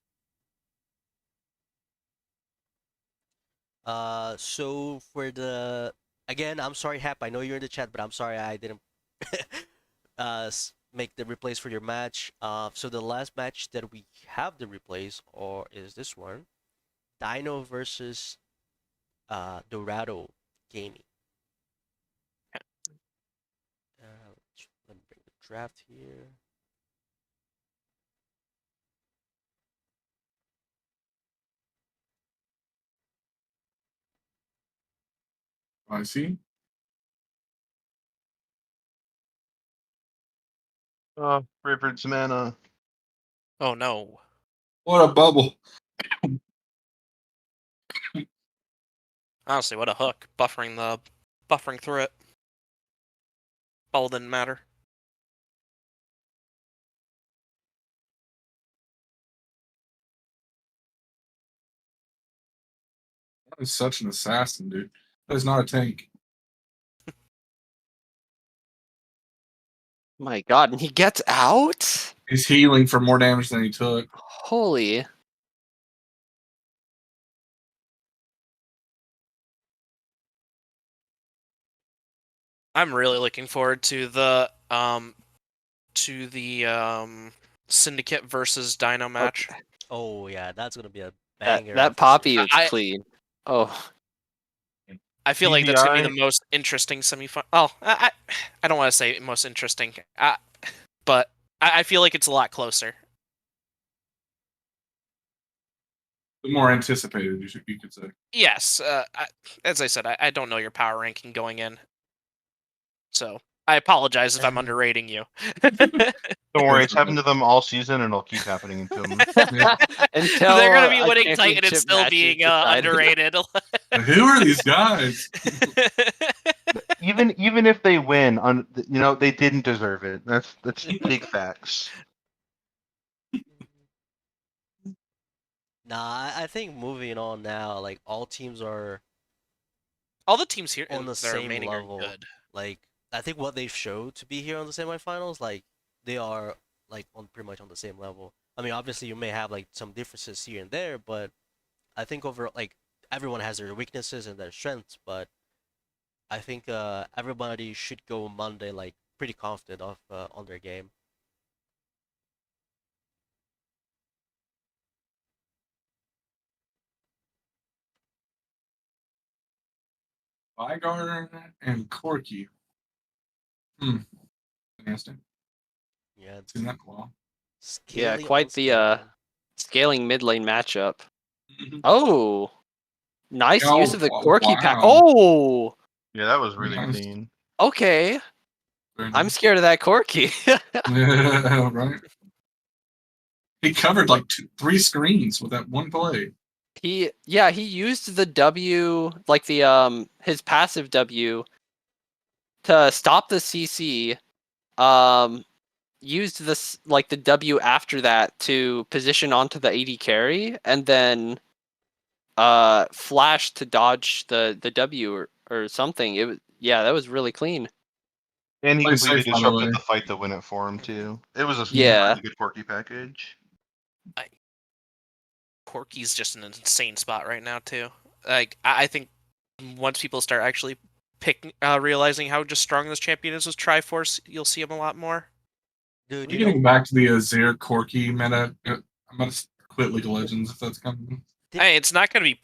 So for the again, I'm sorry, Hap. I know you're in the chat, but I'm sorry I didn't make the replays for your match. So the last match that we have the replays or is this one, Dino versus Dorado Gaming. Let me bring the draft here. I see. Rivers mana. Oh no. What a bubble! Honestly, what a hook. Buffering through it. Ball didn't matter. That is such an assassin, dude. That is not a tank. My God, and he gets out? He's healing for more damage than he took. Holy. I'm really looking forward to the Syndicate versus Dino match. Okay. Oh yeah, that's gonna be a That banger. that of a poppy series. is clean. Oh, I feel like that's gonna be PVI? the most interesting semifinal. Oh, I don't want to say most interesting, but I feel like it's a lot closer. The more anticipated, you could say. Yes, as I said, I don't know your power ranking going in, so I apologize if I'm underrating you. Don't worry, it's happened to them all season, and it'll keep happening to them. until They're gonna be a winning Titan and championship still match is being decided. underrated. Who are these guys? Even if they win, they didn't deserve it. That's big facts. Nah, I think moving on now, like all teams are All the teams here on the that are same remaining are level. good. Like I think what they've showed to be here on the semifinals, like they are like on pretty much on the same level. I mean, obviously you may have like some differences here and there, but I think overall, like everyone has their weaknesses and their strengths. But I think everybody should go Monday like pretty confident of on their game. Vigar and Corky. Interesting. Yeah, Seen that in a while. Yeah, scaling quite on the scaling. scaling mid lane matchup. Mhm. Oh, nice Oh, use of the Corky pack. wow. Oh, Yeah, that was really Nice. clean. okay. Very I'm nice. scared of that Corky. Yeah, right. He covered like 3 screens with that one play. He used the W, like the his passive W, to stop the CC. Used this like the W after that to position onto the AD carry, and then flash to dodge the W or something. It was, yeah, that was really clean. And he Play completely safe, by the disrupted way. the fight to win it for him too. It was a Yeah. really good quirky package. Corky's just an insane spot right now too. Like I think once people start actually realizing how just strong this champion is with Triforce, you'll see him a lot more. Dude, We're you getting know, back to the Azir Corky meta. I'm gonna quit League of Legends if that's coming. It's not going to be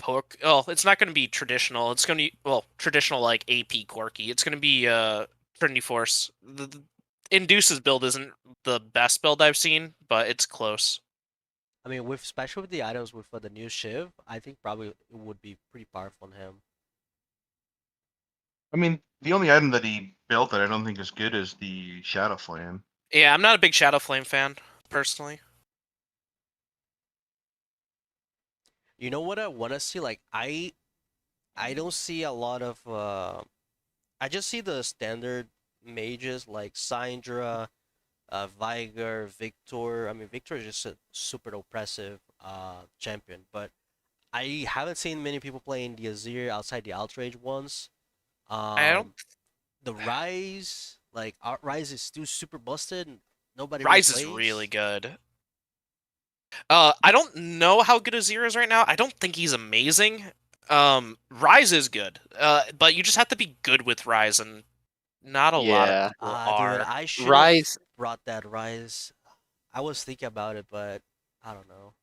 it's not going to be traditional. It's going to be traditional like AP Corky. It's going to be Trinity Force. The Induce's build isn't the best build I've seen, but it's close. I mean, with especially with the items with the new Shiv, I think probably it would be pretty powerful on him. I mean, the only item that he built that I don't think is good is the Shadow Flame. Yeah, I'm not a big Shadow Flame fan personally. You know what I want to see? Like, I don't see a lot of I just see the standard mages like Syndra, Viger, Victor. I mean, Victor is just a super oppressive champion, but I haven't seen many people playing the Azir outside the Outrage ones. I don't. The Rise, like Rise is still super busted. And nobody really Rise is really plays. good. I don't know how good Azir is right now. I don't think he's amazing. Rise is good. But you just have to be good with Rise, and not a lot of Yeah. people Dude, are. I should have Rise. brought that Rise. I was thinking about it, but I don't know.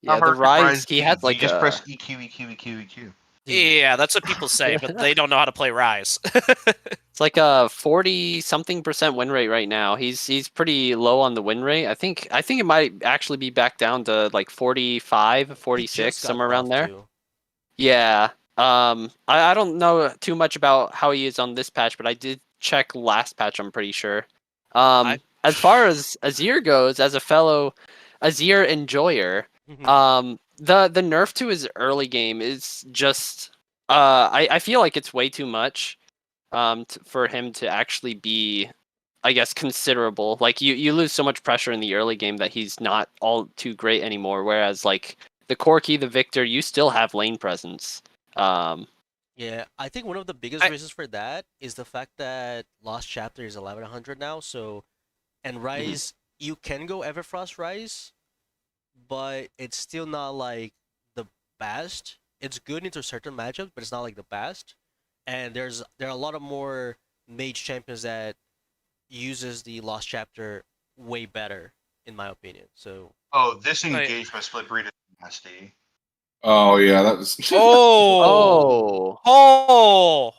Yeah, How the hard could Rise. Rise He be? had You like just press a. EQ, EQ, EQ, EQ. Dude, Yeah, that's what people say, but they don't know how to play Rise. It's like a 40-something% win rate right now. He's pretty low on the win rate. I think it might actually be back down to like 45, he 46, just got somewhere around buffed there. too. Yeah. I don't know too much about how he is on this patch, but I did check last patch, I'm pretty sure. I As far as Azir goes, as a fellow Azir enjoyer, the nerf to his early game is just I feel like it's way too much for him to actually be, I guess, considerable. Like you lose so much pressure in the early game that he's not all too great anymore. Whereas like the Corki, the Victor, you still have lane presence. Um, Yeah, I think one of the biggest I reasons for that is the fact that Lost Chapter is 1100 now, so and Rise you can go Everfrost Rise, but it's still not like the best. It's good into certain matchups, but it's not like the best. And there are a lot of more mage champions that uses the Lost Chapter way better, in my opinion. So Oh, this I engage by Split Breed is nasty. Oh yeah, that was Oh! oh, Oh!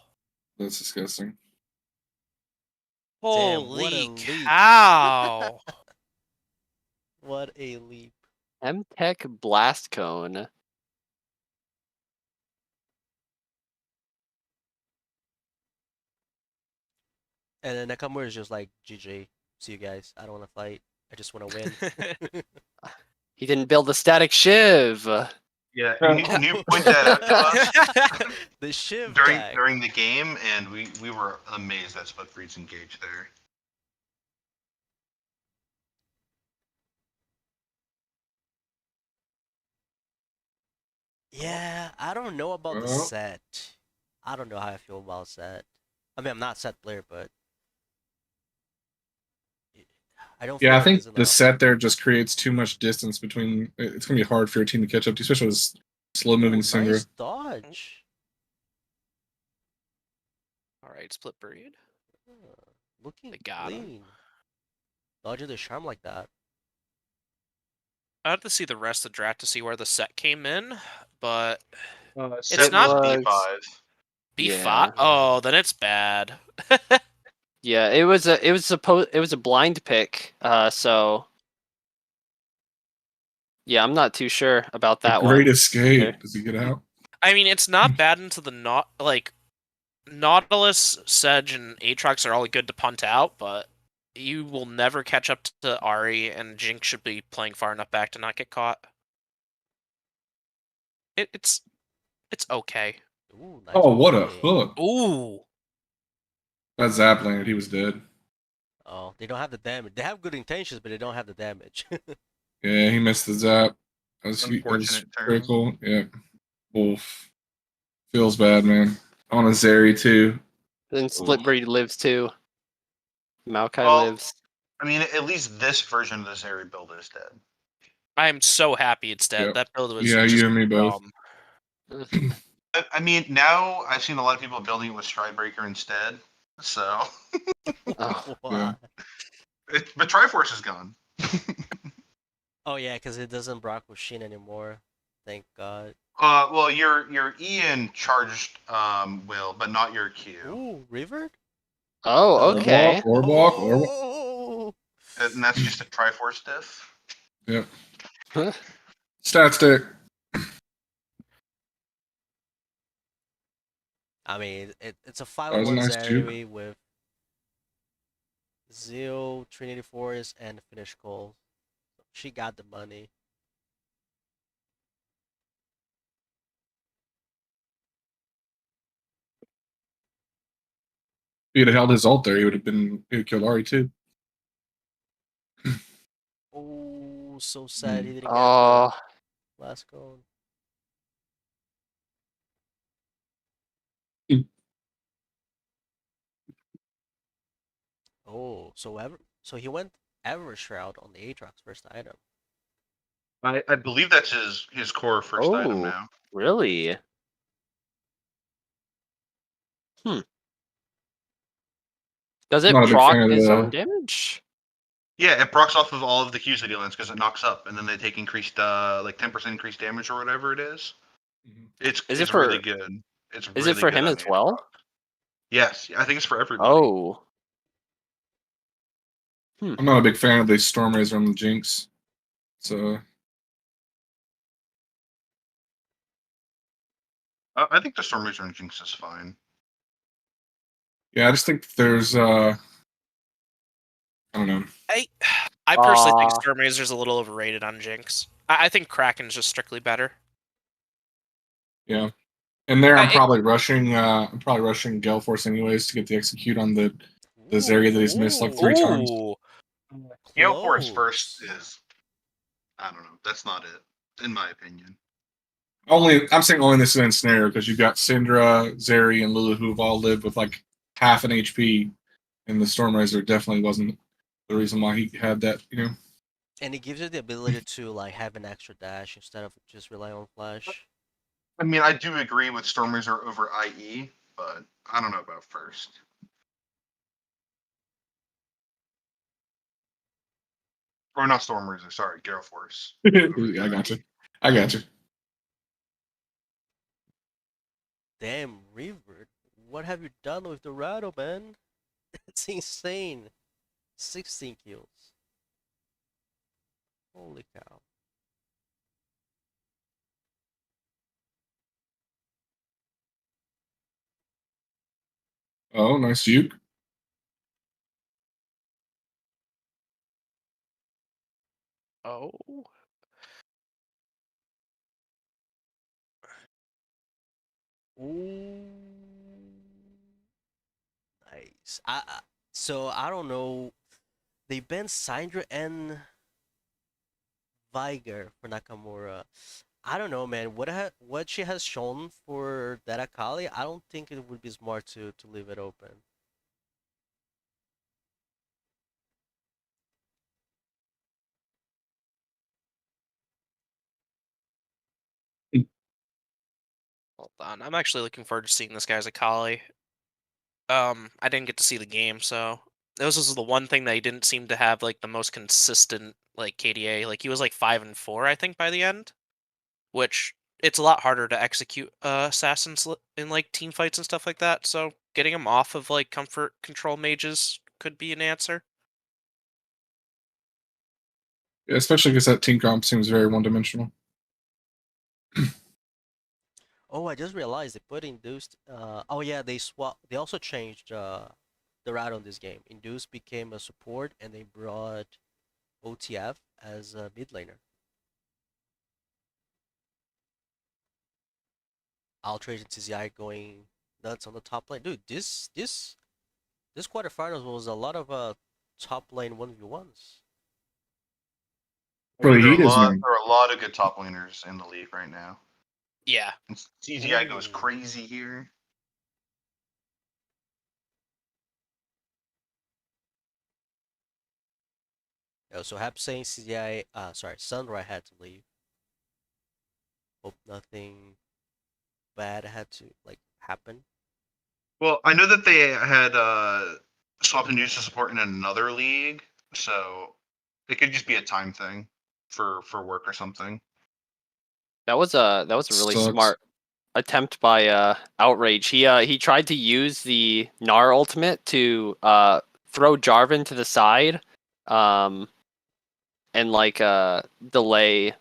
that's disgusting. damn, what a Holy leap! cow! What a leap! M-Tech Blast Cone. And then Nakamura is just like, GG, see you guys. I don't want to fight. I just want to win. He didn't build the static shiv. Yeah, you point that out to us The Shiv during back. during the game, and we were amazed that Split Breed's engaged there. Yeah, I don't know about the Well, set. I don't know how I feel about set. I mean, I'm not set player, but I don't feel yeah, I like think it's the enough. set there just creates too much distance between. It's gonna be hard for your team to catch up to, especially with slow moving Ooh, Syndra. nice dodge. Alright, Split Breed. Looking They got him. clean. Dodging the charm like that. I have to see the rest of the draft to see where the set came in, but Set not- was was D5. B5. Yeah. Oh, then it's bad. Yeah, it was a blind pick. So yeah, I'm not too sure about The that Great one. Escape. Does he get out? I mean, it's not bad into the Nautilus, Sedge, and Aatrox are all good to punt out, but you will never catch up to Ari, and Jinx should be playing far enough back to not get caught. It's okay. Ooh, nice Oh, what a play. hook! Ooh. That zap landed. He was dead. Oh, they don't have the damage. They have good intentions, but they don't have the damage. Yeah, he missed the zap. That was Unfortunate turn. critical. Yeah. Oof. Feels bad, man. On a Zeri too. Then Split Breed lives too. Maokai Well, lives. I mean, at least this version of this area build is dead. I'm so happy it's dead. Yep. That build was Yeah, just you and me both. dumb. I mean, now I've seen a lot of people building it with Stridebreaker instead. So, Oh, Why? but Triforce is gone. Oh yeah, because it doesn't block with Shin anymore. Thank God. Well, your Ian charged will, but not your Q, Ooh, River? oh, okay. Orbwalk. Oh! and that's just a Triforce diff. Yep. Stat stick. I mean, it's a That was a 5-1 nice juke. Zeri with Zeo, Trinity Force, and Finish Goal. She got the money. If he'd have held his ult there, he would have killed Ari too. Oh, so sad he didn't get Oh, the last goal. Oh, so he went Ever Shroud on the Aatrox first item. I believe that's his core first item oh, now. really? Does it Not a big proc fan of his the- own damage? Yeah, it procs off of all of the Qs that he lands because it knocks up, and then they take increased like 10% increased damage or whatever it is. It's Is it it's for- really good. It's is really it for good him on as the well? proc. Yes, I think it's for everybody. Oh, I'm not a big fan of the Storm Razor on the Jinx. So I think the Storm Razor and Jinx is fine. yeah, I just think there's I don't know. I personally think Ah. Stormrazor's a little overrated on Jinx. I think Kraken's just strictly better. Yeah. And there I'm I- probably rushing Gale Force anyways to get the execute on the Zeri that he's missed like 3 times. Ooh. Gale Force first Close. is, I don't know. That's not it, in my opinion. I'm saying only in this event scenario because you've got Syndra, Zeri, and Lulu who've all lived with like half an HP, and the Storm Razor definitely wasn't the reason why he had that, And it gives you the ability to like have an extra dash instead of just rely on flash. I mean, I do agree with Storm Razor over IE, but I don't know about first. Or not Storm Razor, sorry, Gale Force. I got you. Damn, Reaver, what have you done with Dorado, man? It's insane. 16 kills. Holy cow. Oh, nice juke. Oh. Ooh. Nice. So I don't know. They banned Syndra and Viger for Nakamura. I don't know, man. What she has shown for that Akali, I don't think it would be smart to leave it open. Hold on. I'm actually looking forward to seeing this guy's Akali. I didn't get to see the game, so this was the one thing that he didn't seem to have like the most consistent like KDA. Like he was like 5 and 4, I think, by the end. Which it's a lot harder to execute assassins in like team fights and stuff like that. So getting them off of like comfort control mages could be an answer. Yeah, especially because that team comp seems very one-dimensional. Oh, I just realized they put induced. Oh yeah, they swap. They also changed the route on this game. Induced became a support, and they brought OTF as a mid laner. Outrage and TZI going nuts on the top lane. Dude, this quarterfinals was a lot of top lane 1v1s. For the There are heat is man. a lot of good top laners in the league right now. Yeah. And CGI goes Ooh. crazy here. Oh, so Hap saying CZI, sorry, Sunray had to leave. Hope nothing bad had to like happen. Well, I know that they had swapped and used to support in another league, so it could just be a time thing for work or something. That was a really Sucks. smart attempt by Outrage. He tried to use the Gnar ultimate to throw Jarvan to the side, and like delay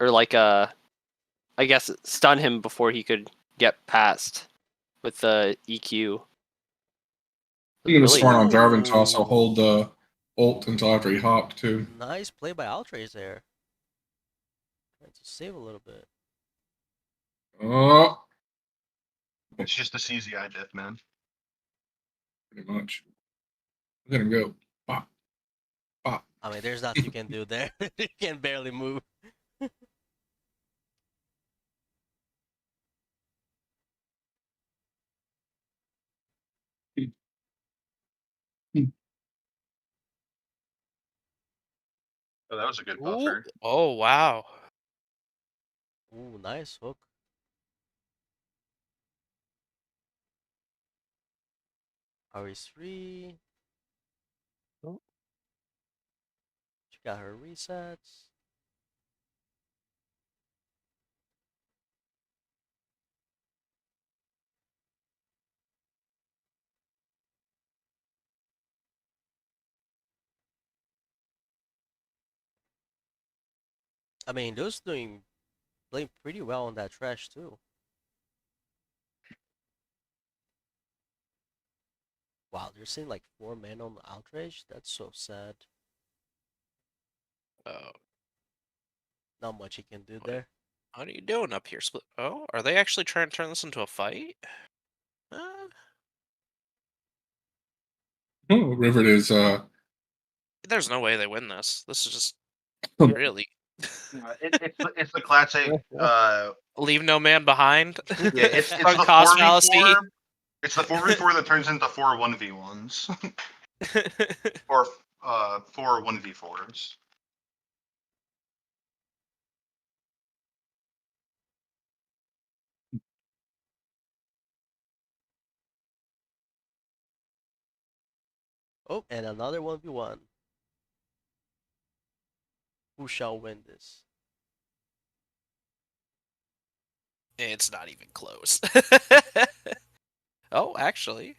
or like I guess stun him before he could get past with the EQ. I think it was Really, smart on Jarvan to also Ooh. hold the ult until after he hopped too. Nice play by Outrage there. Trying to save a little bit. Oh, It's just a CZI diff, man. pretty much. Look at him go. Pop, pop. I mean, there's nothing you can do there. You can barely move. Oh, that was a good Ooh. buffer. Oh wow. Ooh, nice hook. RE3. Oh. She got her resets. I mean, those playing pretty well on that trash too. Wow, they're seeing like 4 men on the outrage. That's so sad. Oh, Not much he can do what there. what are you doing up here, Split? Oh, are they actually trying to turn this into a fight? Oh, Rivet is There's no way they win this. This is just really It's the classic. leave no man behind. Yeah, it's Sunk the cost 4v4. It's the 4v4 that turns into 4 1v1s fallacy. or 4 1v4s. Oh, and another 1v1. Who shall win this? It's not even close. Oh, actually.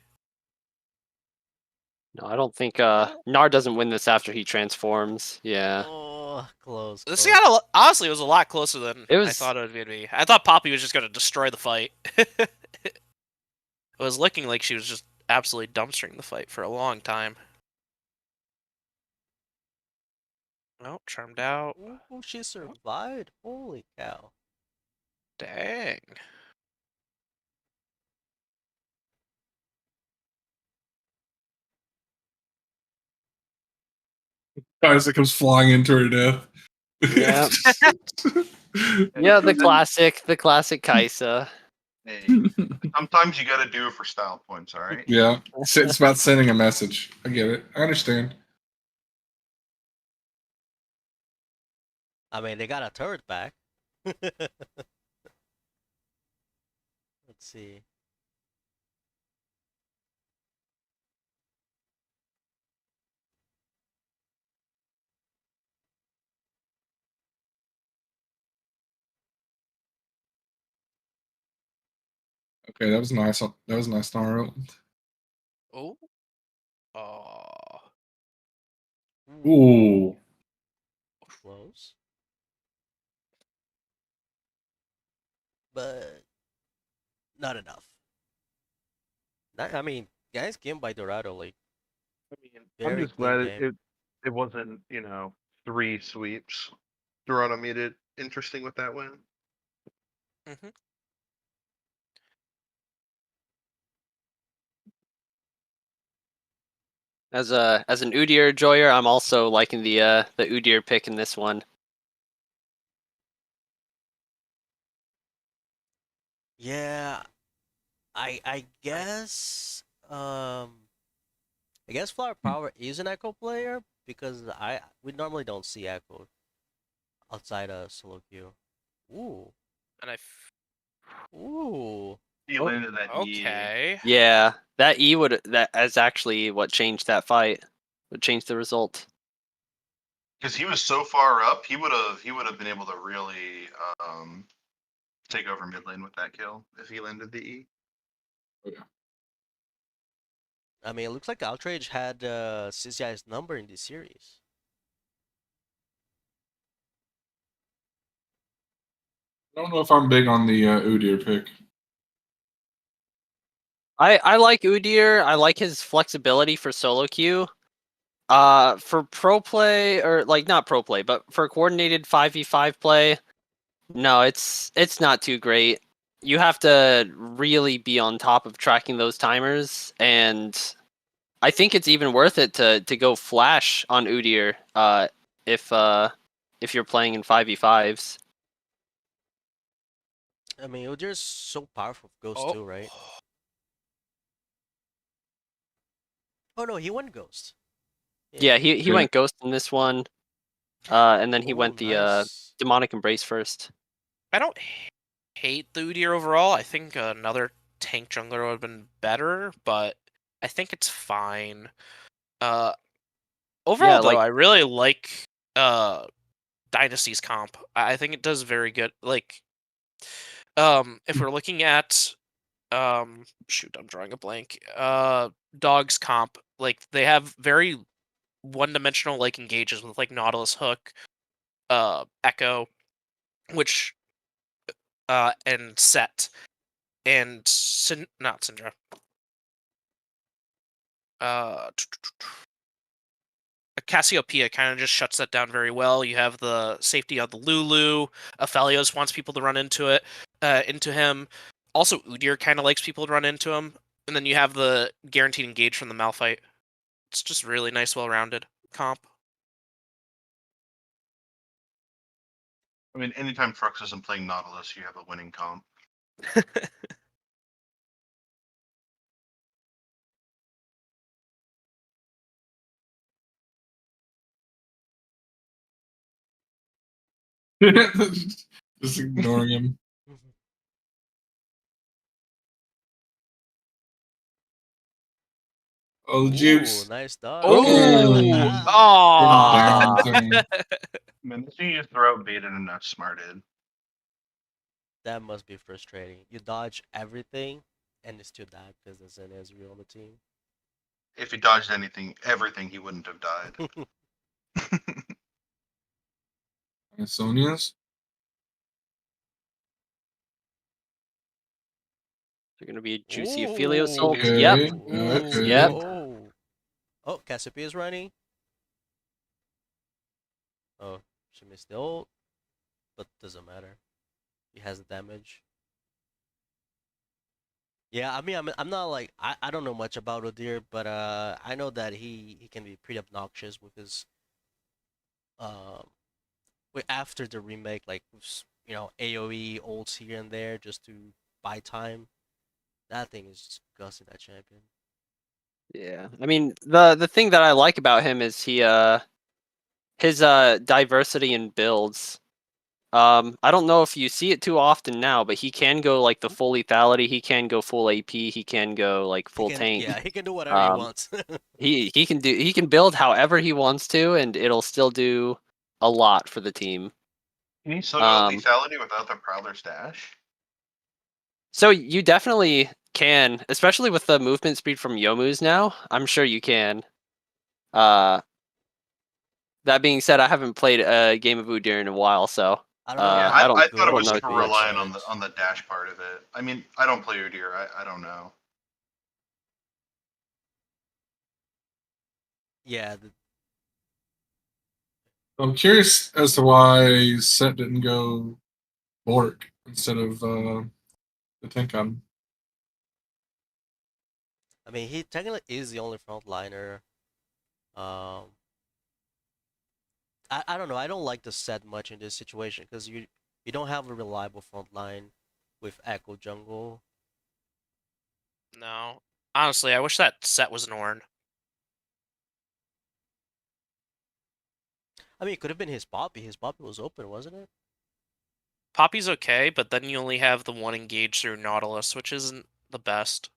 no, I don't think Gnar doesn't win this after he transforms. Yeah, Oh, close. This Close. got honestly, it was a lot closer than It I was- thought it would be. I thought Poppy was just going to destroy the fight. It was looking like she was just absolutely dumpstering the fight for a long time. Oh, charmed out. Ooh, she survived. Holy cow. Dang. guys that comes flying into her death. Yeah. yeah, the classic Kaisa. Hey, sometimes you got to do it for style points. All right. Yeah, it's about sending a message. I get it. I understand. I mean, they got a turret back. Let's see. Okay, that was nice. That was nice, Naro. Oh. Oh. Ooh. Close. But not enough. I mean, guys, game by Dorado, like I mean, I'm very just clean glad game. it wasn't, 3 sweeps. Dorado made it interesting with that win. Mm-hmm. As an Udyr enjoyer, I'm also liking the Udyr pick in this one. Yeah, I guess I guess Flower Power is an Echo player because we normally don't see Echo outside of solo queue. Ooh, And ooh. He Oh, landed that E. okay. Yeah, that E that is actually what changed that fight. Would change the result. Because he was so far up, he would have been able to really take over mid lane with that kill if he landed the E. I mean, it looks like Outrage had CCI's number in this series. I don't know if I'm big on the Udyr pick. I like Udyr. I like his flexibility for solo queue. For pro play, or like not pro play, but for coordinated 5v5 play, no, it's not too great. You have to really be on top of tracking those timers, and I think it's even worth it to go flash on Udyr if you're playing in 5v5s. I mean, Udyr's so powerful with Ghost Oh. too, right? Oh no, he went Ghost. Yeah, he Yeah. went Ghost in this one, and then he Ooh, went the nice. Demonic Embrace first. I don't hate the Udyr overall. I think another tank jungler would have been better, but I think it's fine. Overall, Yeah, though, like I really like Dynasty's comp. I think it does very good. Like, if we're looking at shoot, I'm drawing a blank. Dog's comp, like they have very one-dimensional like engages with like Nautilus Hook, Echo, which and Set and not Syndra. Cassiopeia kind of just shuts that down very well. You have the safety of the Lulu. Aphelios wants people to run into him. Also, Udyr kind of likes people to run into him. And then you have the guaranteed engage from the Malphite. It's just really nice, well-rounded comp. I mean, anytime Frux isn't playing Nautilus, you have a winning comp. Just ignoring him. Oh, the juice. Ooh, nice dodge. Oh! Good Aww! balancing. Man, this you throw baited and not smarted. That must be frustrating. You dodge everything, and it's still die because there's an Ezreal on the team. If he dodged everything, he wouldn't have died. And Sonia's. They're gonna be a juicy Aphelios ult. Okay. Yep. Okay. Yep. Oh, Cassiopeia is running. Oh, she missed the ult, but doesn't matter. He has the damage. Yeah, I mean, I'm not like I don't know much about Udyr, but I know that he can be pretty obnoxious with his after the remake, like AOE ults here and there just to buy time. That thing is disgusting. That champion. Yeah. I mean, the thing that I like about him is his diversity in builds. I don't know if you see it too often now, but he can go like the full lethality, he can go full AP, he can go like full tank. Yeah, he can do whatever he wants. He can build however he wants to, and it'll still do a lot for the team. Can he still go lethality without the Prowler's dash? So you definitely can, especially with the movement speed from Yomu's now. I'm sure you can. That being said, I haven't played a game of Udyr in a while, so I don't know. Yeah, I don't. I thought it don't was know super too much. reliant on the dash part of it. I mean, I don't play Udyr. I don't know. Yeah, I'm curious as to why Set didn't go Bork instead of the Tenkan. I mean, he technically is the only frontliner. I don't know. I don't like the set much in this situation because you don't have a reliable front line with Echo Jungle. No. Honestly, I wish that set was an Ornn. I mean, it could have been his Poppy. His Poppy was open, wasn't it? Poppy's okay, but then you only have the one engage through Nautilus, which isn't the best.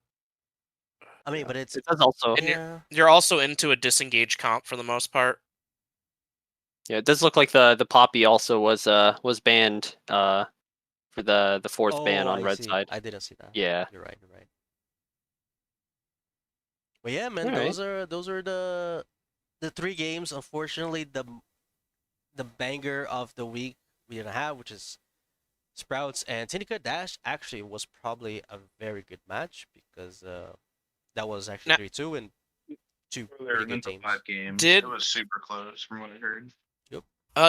I mean, Yeah. but it's It does also. And yeah. you're also into a disengage comp for the most part. Yeah, it does look like the Poppy also was banned for the fourth ban Oh, on I red see. side. I didn't see that. Yeah. You're right. You're right. But yeah, man, Alright. those are the three games. Unfortunately, the banger of the week we didn't have, which is Sprouts and Tinica Dash. Actually, was probably a very good match because that was actually Now- 3-2 and two They're pretty in good the teams. 5 games. Did- It was super close from what I heard.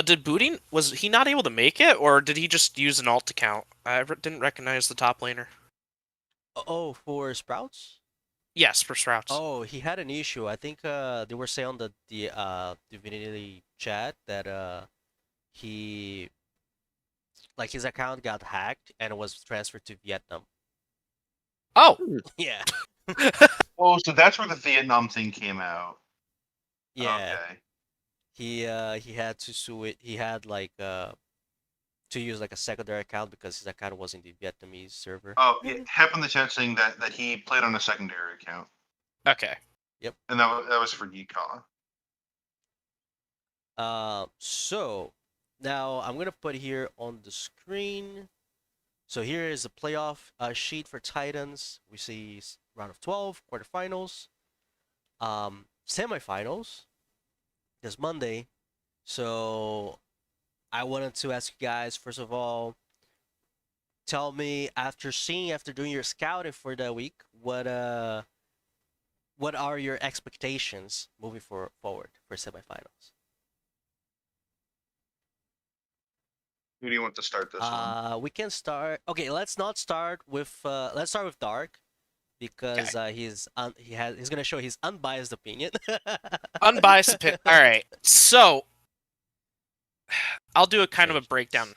Did Booting, was he not able to make it, or did he just use an alt to count? I didn't recognize the top laner. Oh, for Sprouts? Yes, for Sprouts. Oh, he had an issue. I think they were saying on the Divinity chat that he like his account got hacked and was transferred to Vietnam. Oh! Yeah. Oh, so that's where the Vietnam thing came out. Yeah. Okay. He had to sue it. He had like to use like a secondary account because his account was in the Vietnamese server. Oh, it happened in the chat saying that he played on a secondary account, Okay. and that was for Yikon. So now I'm gonna put here on the screen. So here is the playoff sheet for Titans. We see round of 12, quarterfinals, semifinals this Monday. So I wanted to ask you guys, first of all, tell me after doing your scouting for the week, what are your expectations moving forward for semifinals? Who do you want to start this one? We can start. Okay, let's not start with. Let's start with Dark, because he's gonna show his unbiased opinion. Unbiased opinion. All right. So I'll do a kind of a breakdown.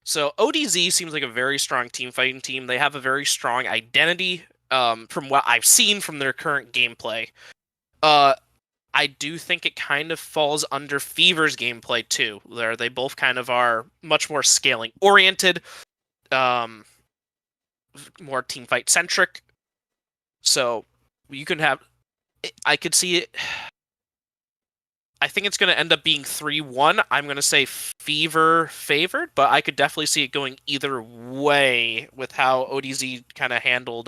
So ODZ seems like a very strong team fighting team. They have a very strong identity. From what I've seen from their current gameplay, I do think it kind of falls under Fever's gameplay too. There, they both kind of are much more scaling oriented, more team fight centric. So you can have. I could see it. I think it's going to end up being 3-1. I'm going to say Fever favored, but I could definitely see it going either way with how ODZ kind of handled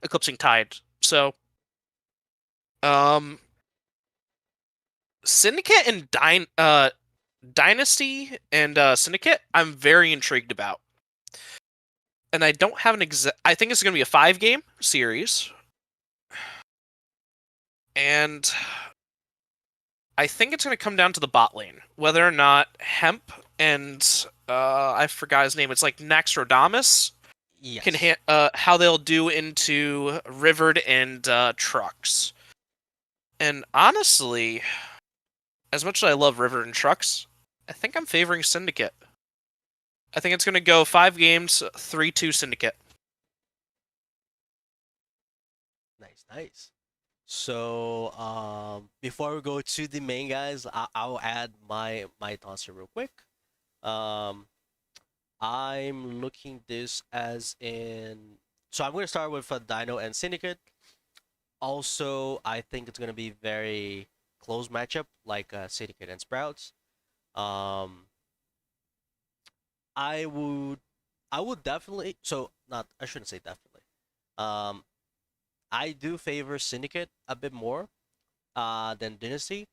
Eclipsing Tide. So, Syndicate and Dynasty and Syndicate, I'm very intrigued about. And I don't have an exact. I think it's going to be a 5-game series. And I think it's going to come down to the bot lane. Whether or not Hemp and I forgot his name. It's like Naxxramas Yes. can how they'll do into Rivered and Trucks. And honestly, as much as I love Rivered and Trucks, I think I'm favoring Syndicate. I think it's going to go 5 games, 3-2 Syndicate. Nice. So, before we go to the main guys, I'll add my thoughts here real quick. I'm looking this as in. So I'm going to start with Dino and Syndicate. Also, I think it's going to be very close matchup, like Syndicate and Sprouts. I I would definitely. So not. I shouldn't say definitely. Um, I do favor Syndicate a bit more than Dynasty,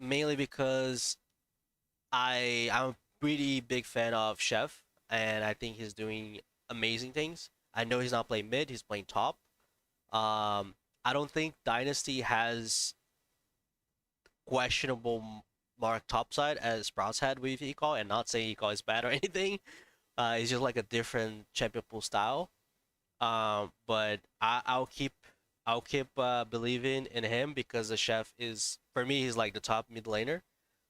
mainly because I'm a pretty big fan of Chef, and I think he's doing amazing things. I know he's not playing mid; he's playing top. I don't think Dynasty has questionable mark topside as Sprouts had with Ecall, and not saying Ecall is bad or anything. It's just like a different champion pool style. But I'll keep believing in him because the chef is for me he's like the top mid laner,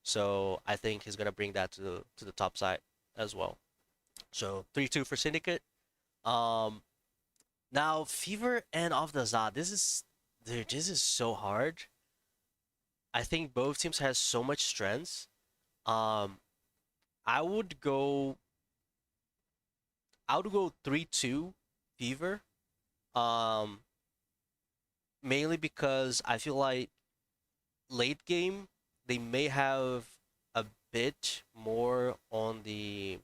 so I think he's gonna bring that to the top side as well. So 3-2 for Syndicate. Um, Now Fever and Off the Zod. This is so hard. I think both teams has so much strengths. Um, I would go. I would go 3-2 Fever. Um, Mainly because I feel like late game they may have a bit more on the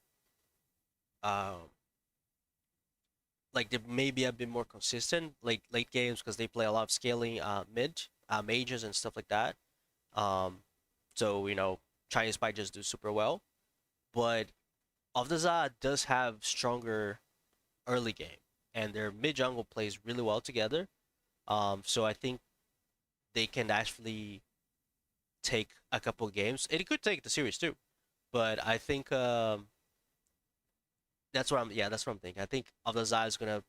um like they may be a bit more consistent late games because they play a lot of scaling mid mages and stuff like that. Um, so Chinese might just do super well, but Avdaza does have stronger early game, and their mid jungle plays really well together. So I think they can actually take a couple games. It could take the series too, but I think that's what I'm thinking. I think Avdaza is gonna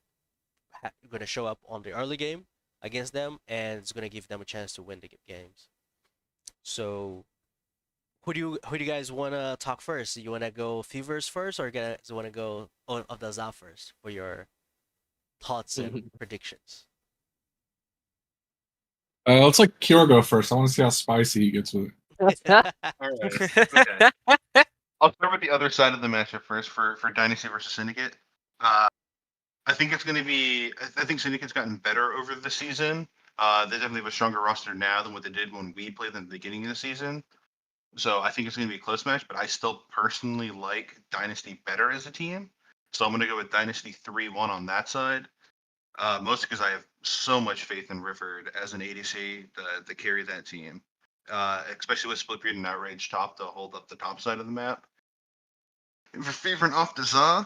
show up on the early game against them, and it's gonna give them a chance to win the games. So who do you guys wanna talk first? You wanna go Fevers first, or you guys wanna go Avdaza first for your thoughts and predictions? Let's like Kira go first. I want to see how spicy he gets with it. All right. Okay. I'll start with the other side of the matchup first for Dynasty versus Syndicate. I think it's going to be. I think Syndicate's gotten better over the season. They definitely have a stronger roster now than what they did when we played them at the beginning of the season. So I think it's going to be a close match, but I still personally like Dynasty better as a team. So I'm going to go with Dynasty 3-1 on that side. Mostly because I have so much faith in Rifford as an ADC to carry that team, especially with Split Beard and Outrage top to hold up the top side of the map. And for favoring off the Za,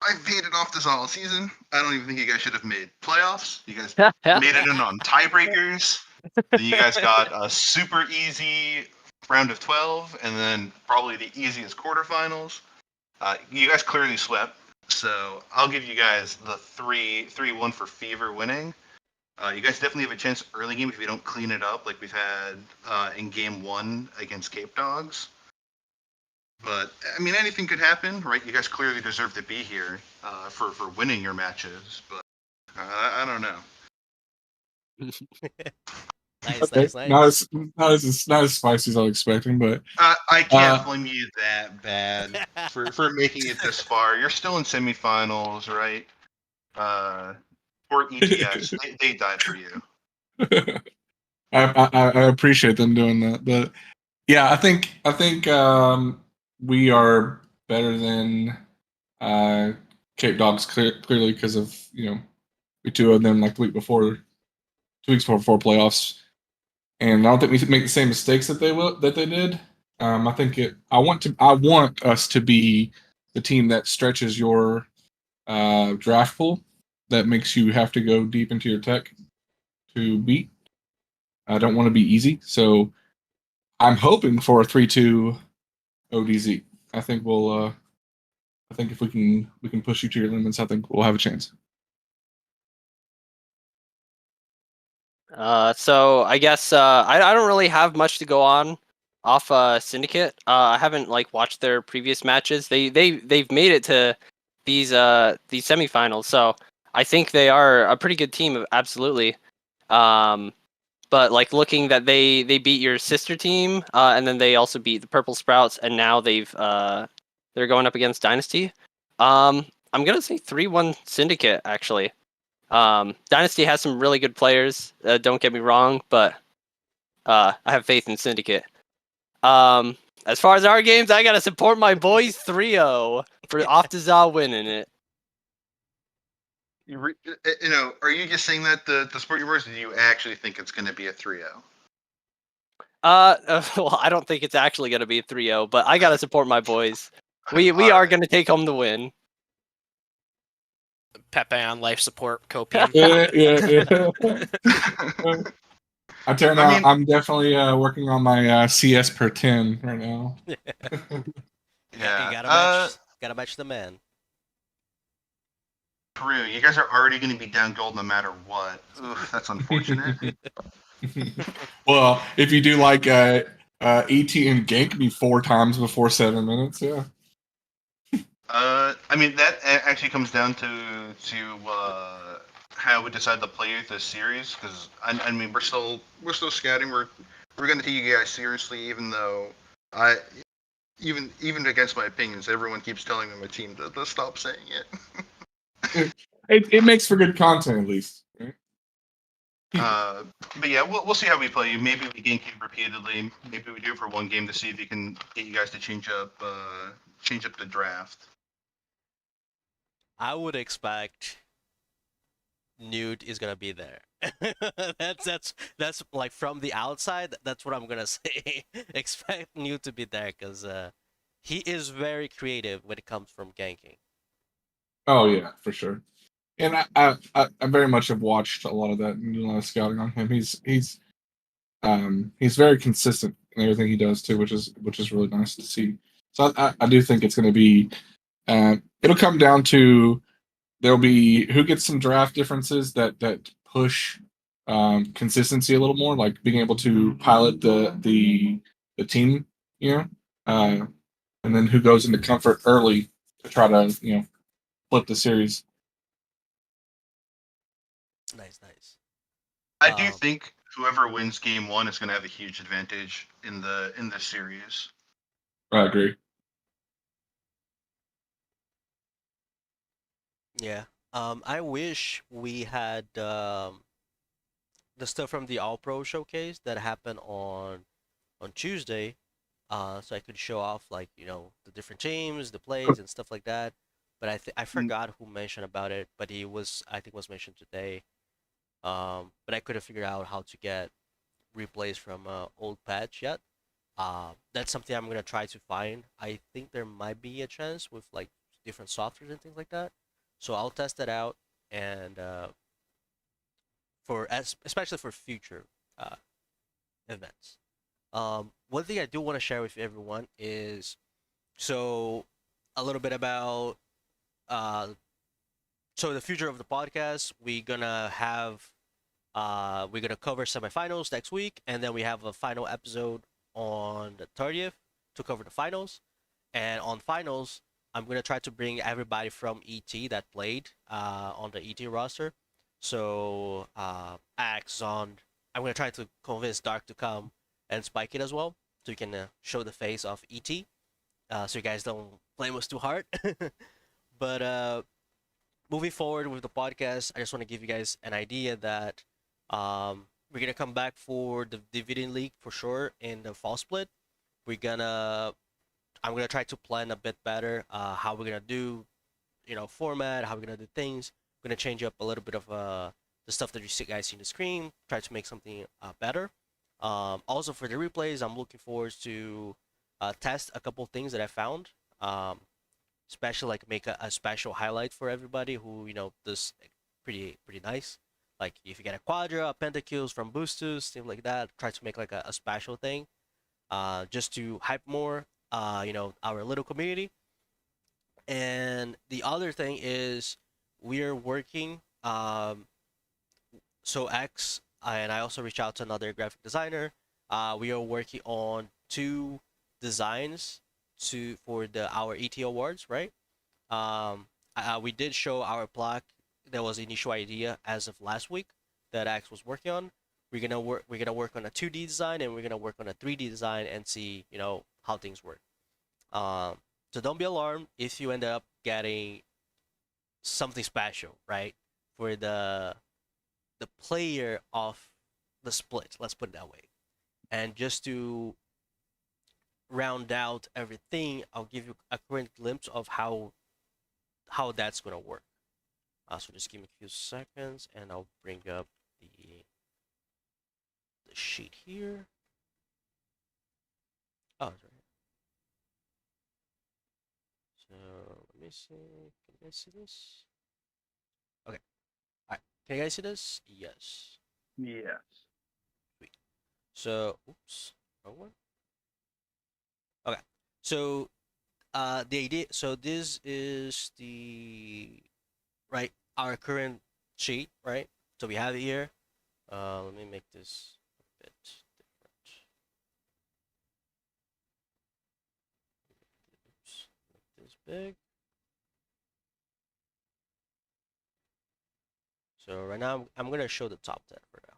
I've hated off the Za all season. I don't even think you guys should have made playoffs. You guys made it in on tiebreakers. Then you guys got a super easy round of 12, and then probably the easiest quarterfinals. You guys clearly swept. So I'll give you guys the 3-1 for Fever winning. You guys definitely have a chance early game if you don't clean it up like we've had in game 1 against Cape Dogs. But I mean, anything could happen, right? You guys clearly deserve to be here for winning your matches, but I don't know. Nice, Okay, nice. not as spicy as I was expecting, but I can't blame you that bad for making it this far. You're still in semifinals, right? Or ETS, they died for you. I appreciate them doing that. But yeah, I think we are better than Cape Dogs clearly because of we 2-0 them like the week before, 2 weeks before playoffs, and I don't think we make the same mistakes that they did. I think I want us to be the team that stretches your draft pool, that makes you have to go deep into your tech to beat. I don't want to be easy, so I'm hoping for a 3-2 ODZ. I think we'll. I think if we can push you to your limits, I think we'll have a chance. So I guess I don't really have much to go on off Syndicate. I haven't like watched their previous matches. They've made it to these semifinals, so I think they are a pretty good team. Absolutely. But like looking that they beat your sister team, and then they also beat the Purple Sprouts, and now they're going up against Dynasty. I'm gonna say 3-1 Syndicate actually. Dynasty has some really good players. Don't get me wrong, but I have faith in Syndicate. As far as our games, I gotta support my boys 3-0 for Optizal winning it. You know, are you just saying that the support your words, or do you actually think it's going to be a 3-0? Well, I don't think it's actually gonna be 3-0, but I gotta support my boys. We are Alright. gonna take home the win. Pepe on life support, Copium. Yeah. I turn out I'm definitely working on my CS per 10 right now. Yeah. You gotta match the man. Peru, you guys are already going to be down gold no matter what. Oof, that's unfortunate. Well, if you do like ET and gank me 4 times before 7 minutes, yeah. I mean that actually comes down to how we decide to play this series, because I mean we're still scouting. We're going to take you guys seriously, even though even against my opinions, everyone keeps telling me my team to stop saying it. It makes for good content, at least. Right? But yeah, we'll see how we play. Maybe we gank you repeatedly. Maybe we do it for one game to see if we can get you guys to change up the draft. I would expect Newt is gonna be there. that's like from the outside. That's what I'm gonna say. Expect Newt to be there because he is very creative when it comes from ganking. Oh yeah, for sure. And I very much have watched a lot of that and a lot of scouting on him. He's very consistent in everything he does too, which is really nice to see. So I do think it's going to be. It'll come down to there'll be who gets some draft differences that push consistency a little more, like being able to pilot the team, you know, and then who goes into comfort early to try to flip the series. Nice, nice. I do think whoever wins game one is going to have a huge advantage in the series. I agree. Yeah. I wish we had the stuff from the All Pro showcase that happened on Tuesday, so I could show off like the different teams, the plays, and stuff like that. But I forgot who mentioned about it, but I think was mentioned today. But I couldn't figure out how to get replays from old patch yet. That's something I'm gonna try to find. I think there might be a chance with like different softwares and things like that. So I'll test that out and especially for future uh, events. One thing I do want to share with everyone is so a little bit about uh, so the future of the podcast. We're gonna cover semifinals next week, and then we have a final episode on the 30th to cover the finals. And on finals, I'm gonna try to bring everybody from ET that played on the ET roster. So Axe on. I'm gonna try to convince Dark to come and Spike it as well, so you can show the face of ET. So you guys don't blame us too hard. But moving forward with the podcast, I just want to give you guys an idea that we're gonna come back for the Dividend League for sure in the fall split. We're gonna I'm gonna try to plan a bit better how we're gonna do, format, how we're gonna do things. We're gonna change up a little bit of the stuff that guys see on the screen. Try to make something better. Also for the replays, I'm looking forward to test a couple things that I found. Especially like make a special highlight for everybody who does pretty nice. Like if you get a quadra, pentakills from boostus, things like that. Try to make like a special thing, just to hype more, our little community. And the other thing is we're working. So X and I also reached out to another graphic designer. We are working on 2 designs for our ET awards, right? We did show our plaque. That was the initial idea as of last week that Axe was working on. We're gonna work on a 2D design and we're gonna work on a 3D design and see how things work. So don't be alarmed if you end up getting something special, right? For the player of the split, let's put it that way. And just to round out everything, I'll give you a current glimpse of how that's gonna work. So just give me a few seconds, and I'll bring up the sheet here. Oh, sorry. So let me see. Can you guys see this? Okay. All right. Can you guys see this? Yes. Yes. So, oops, wrong one. Okay. So, the idea. So this is the right our current sheet, right? So we have it here. Let me make this a bit different. Oops, make this big. So right now I'm gonna show the top 10 for now.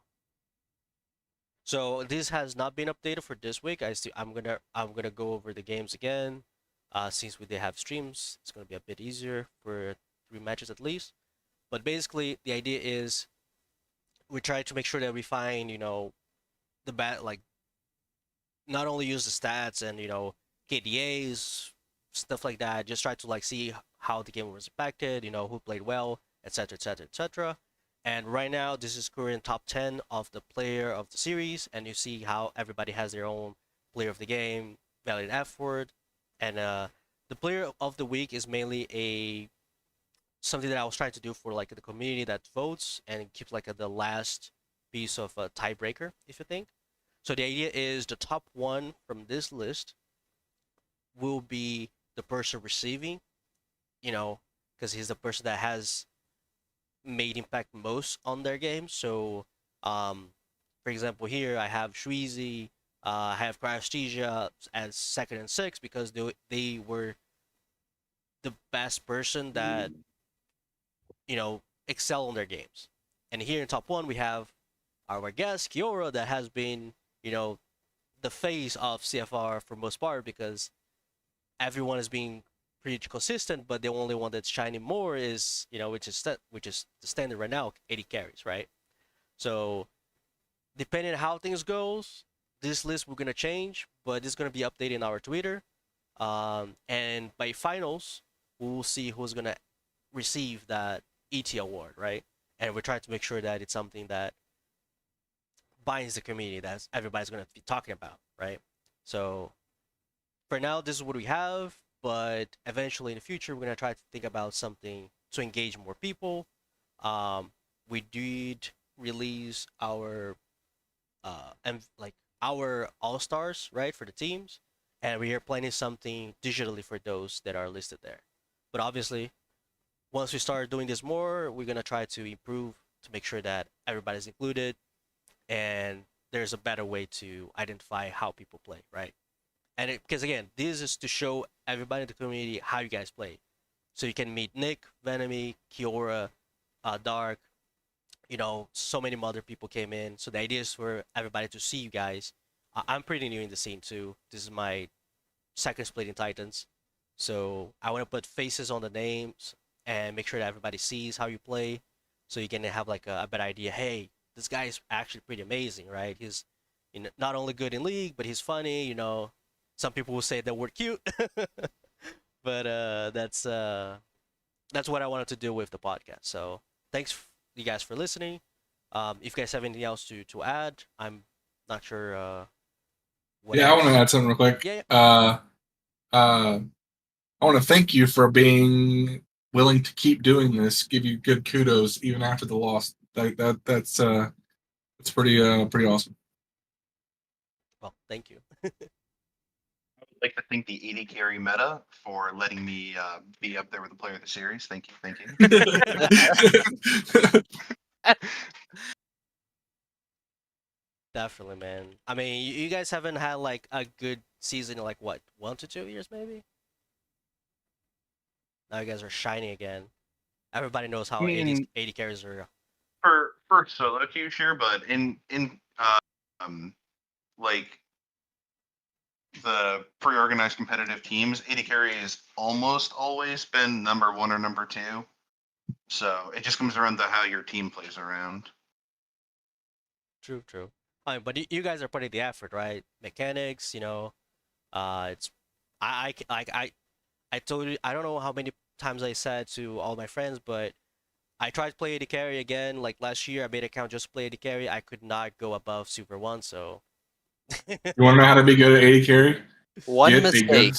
So this has not been updated for this week. I'm gonna go over the games again. Since we did have streams, it's gonna be a bit easier for 3 matches at least. But basically, the idea is we try to make sure that we find, the bad, like, not only use the stats and KDAs, stuff like that. Just try to like see how the game was impacted. Who played well, etc., etc., etc. And right now, this is current top 10 of the player of the series, and you see how everybody has their own player of the game, valiant effort, and the player of the week is mainly a something that I was trying to do for like the community that votes and keeps like the last piece of a tiebreaker, if you think. So the idea is the top one from this list will be the person receiving, because he's the person that has made impact most on their game. So, for example, here I have Shweezy, I have Cryosthesia as second and sixth because they were the best person that excel on their games. And here in top one we have our guest Kiora that has been the face of CFR for most part because everyone is being pretty consistent, but the only one that's shining more is which is the standard right now, 80 carries, right? So depending on how things goes, this list we're gonna change, but it's gonna be updated in our Twitter. And by finals, we'll see who's gonna receive that ET award, right? And we're trying to make sure that it's something that binds the community that everybody's gonna be talking about, right? So for now, this is what we have, but eventually in the future, we're gonna try to think about something to engage more people. We did release our and like our all stars, right, for the teams, and we are planning something digitally for those that are listed there. But obviously, once we start doing this more, we're gonna try to improve to make sure that everybody's included, and there's a better way to identify how people play, right? And because again, this is to show everybody in the community how you guys play, so you can meet Nick, Venomy, Kiora, Dark. So many other people came in. So the idea is for everybody to see you guys. I'm pretty new in the scene too. This is my second split in Titans, so I want to put faces on the names and make sure that everybody sees how you play, so you can have like a better idea. Hey, this guy is actually pretty amazing, right? He's not only good in league, but he's funny. Some people will say the word cute, but that's what I wanted to do with the podcast. So thanks you guys for listening. If you guys have anything else to add, I'm not sure. What Yeah, I else? want to add something real quick. Yeah. I want to thank you for being willing to keep doing this. Give you good kudos even after the loss. That's pretty awesome. Well, thank you. I would like to thank the 80 carry meta for letting me be up there with the player of the series. Thank you. Thank you. Definitely, man. I mean, you guys haven't had like a good season in like what, 1 to 2 years maybe? Now you guys are shining again. Everybody knows how I mean, 80 carries are. for solo queue, sure, but in like the pre-organized competitive teams, 80 carry has almost always been number one or number two. So it just comes around to how your team plays around. True, true. I mean, but you guys are putting the effort, right? Mechanics, It's I told you I don't know how many times I said to all my friends, but I tried to play AD carry again. Like last year, I made an account just to play AD carry. I could not go above Super 1, so. You want to know how to be good at 80 carry? One Get mistake.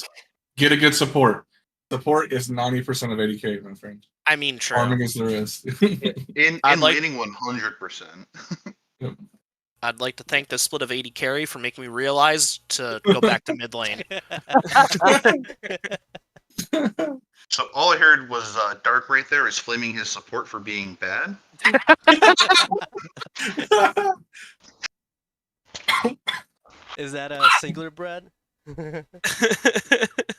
get a good support. Support is 90% of 80 carry, my friend. I mean, true. Farming is the rest. In I'd like- laning 100%. I'd like to thank the split of 80 carry for making me realize to go back to mid lane. So all I heard was Dark right there is flaming his support for being bad. Is that a singular bread?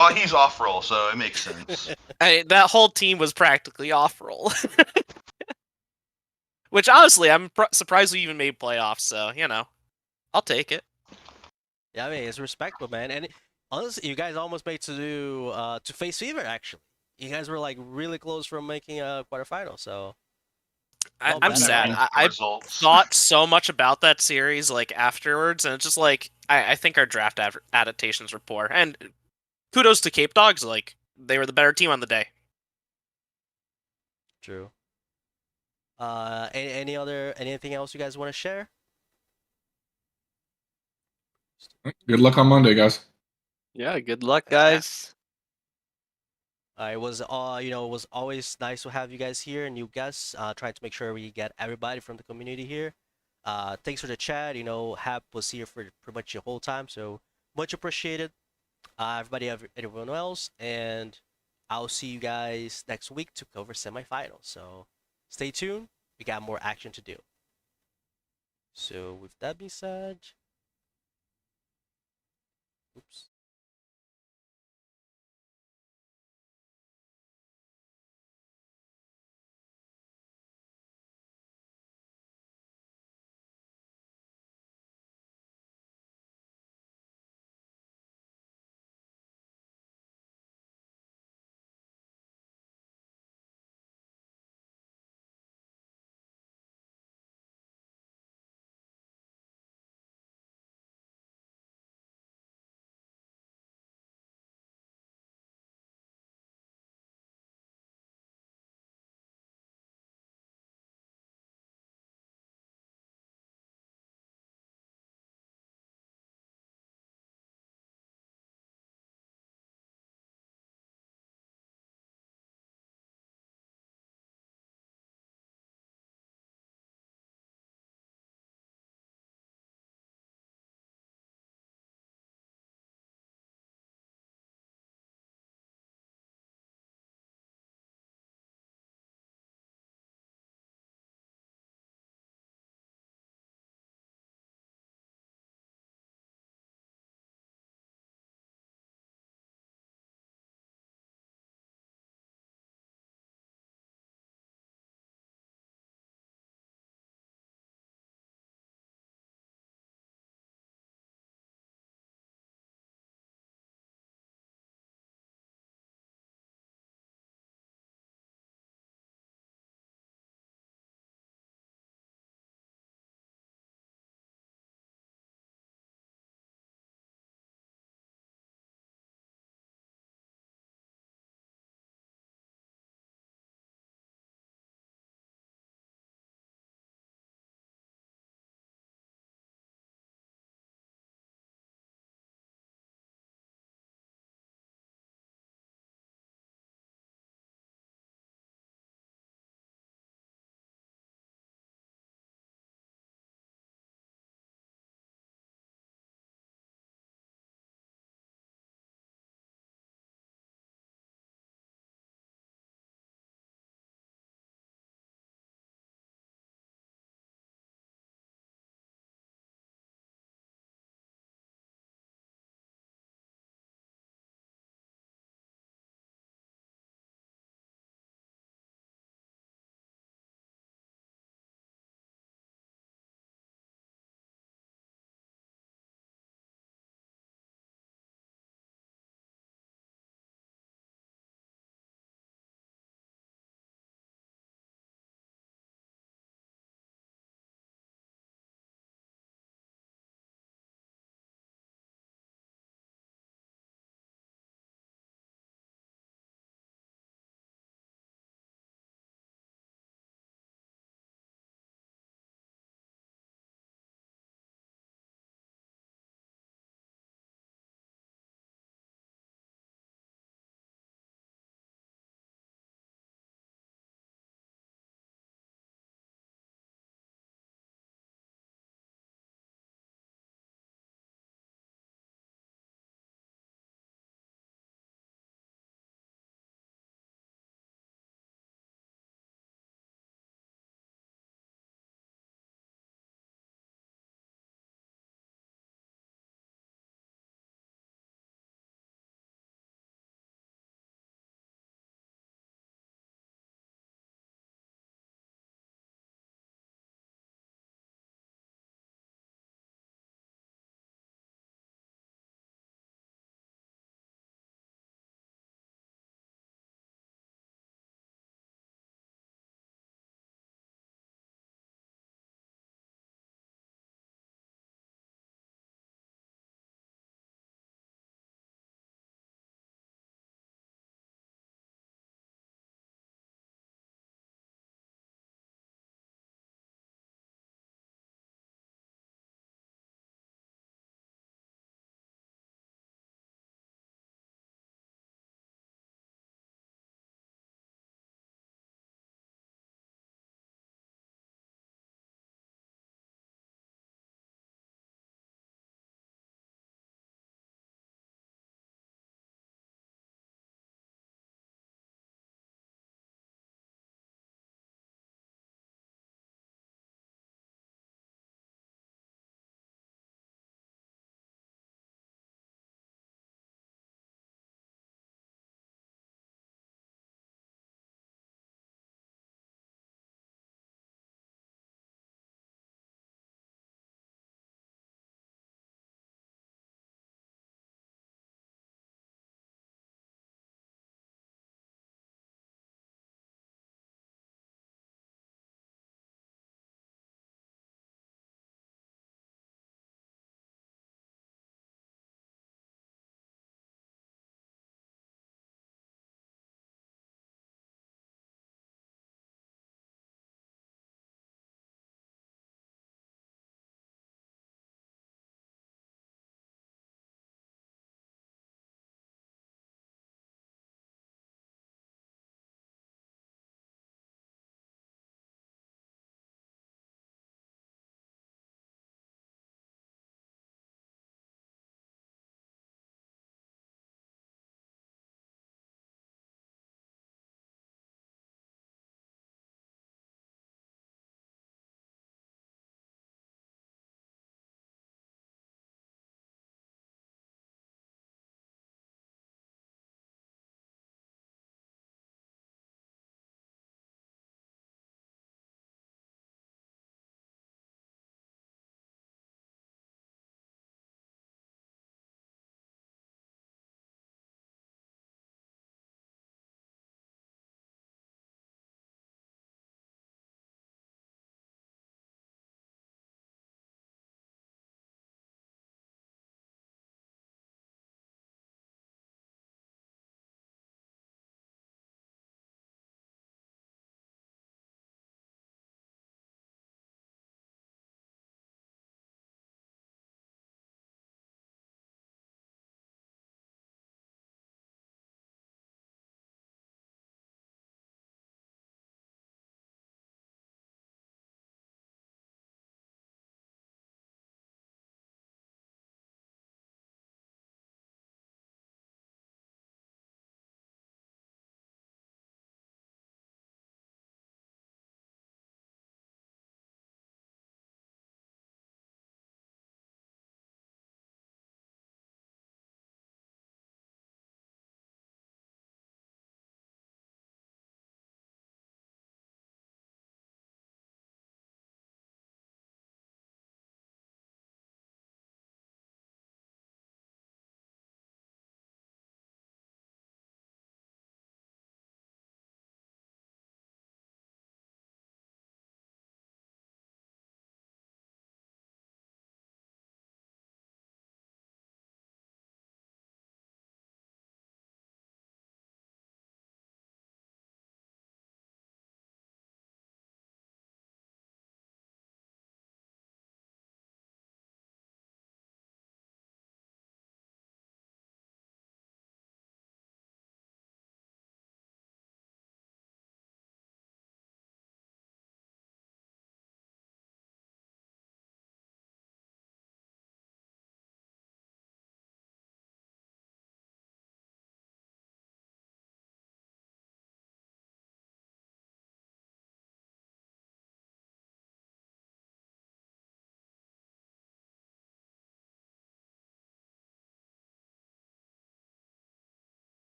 Oh, he's off roll, so it makes sense. That whole team was practically off roll. Which honestly, I'm surprised we even made playoffs. So I'll take it. Yeah, I mean it's respectable, man. And honestly, you guys almost made to do to face Fever. Actually, you guys were like really close from making a quarterfinal. So I'm better. sad. I Results. thought so much about that series like afterwards, and it's just like I think our draft adaptations were poor. And kudos to Cape Dogs, like they were the better team on the day. True. Anything else you guys want to share? Good luck on Monday, guys. Yeah, good luck, guys. It was it was always nice to have you guys here, new guests. Trying to make sure we get everybody from the community here. Thanks for the chat. Hap was here for pretty much the whole time, so much appreciated. Everyone else, and I'll see you guys next week to cover semifinals. So stay tuned. We got more action to do. So with that being said, oops.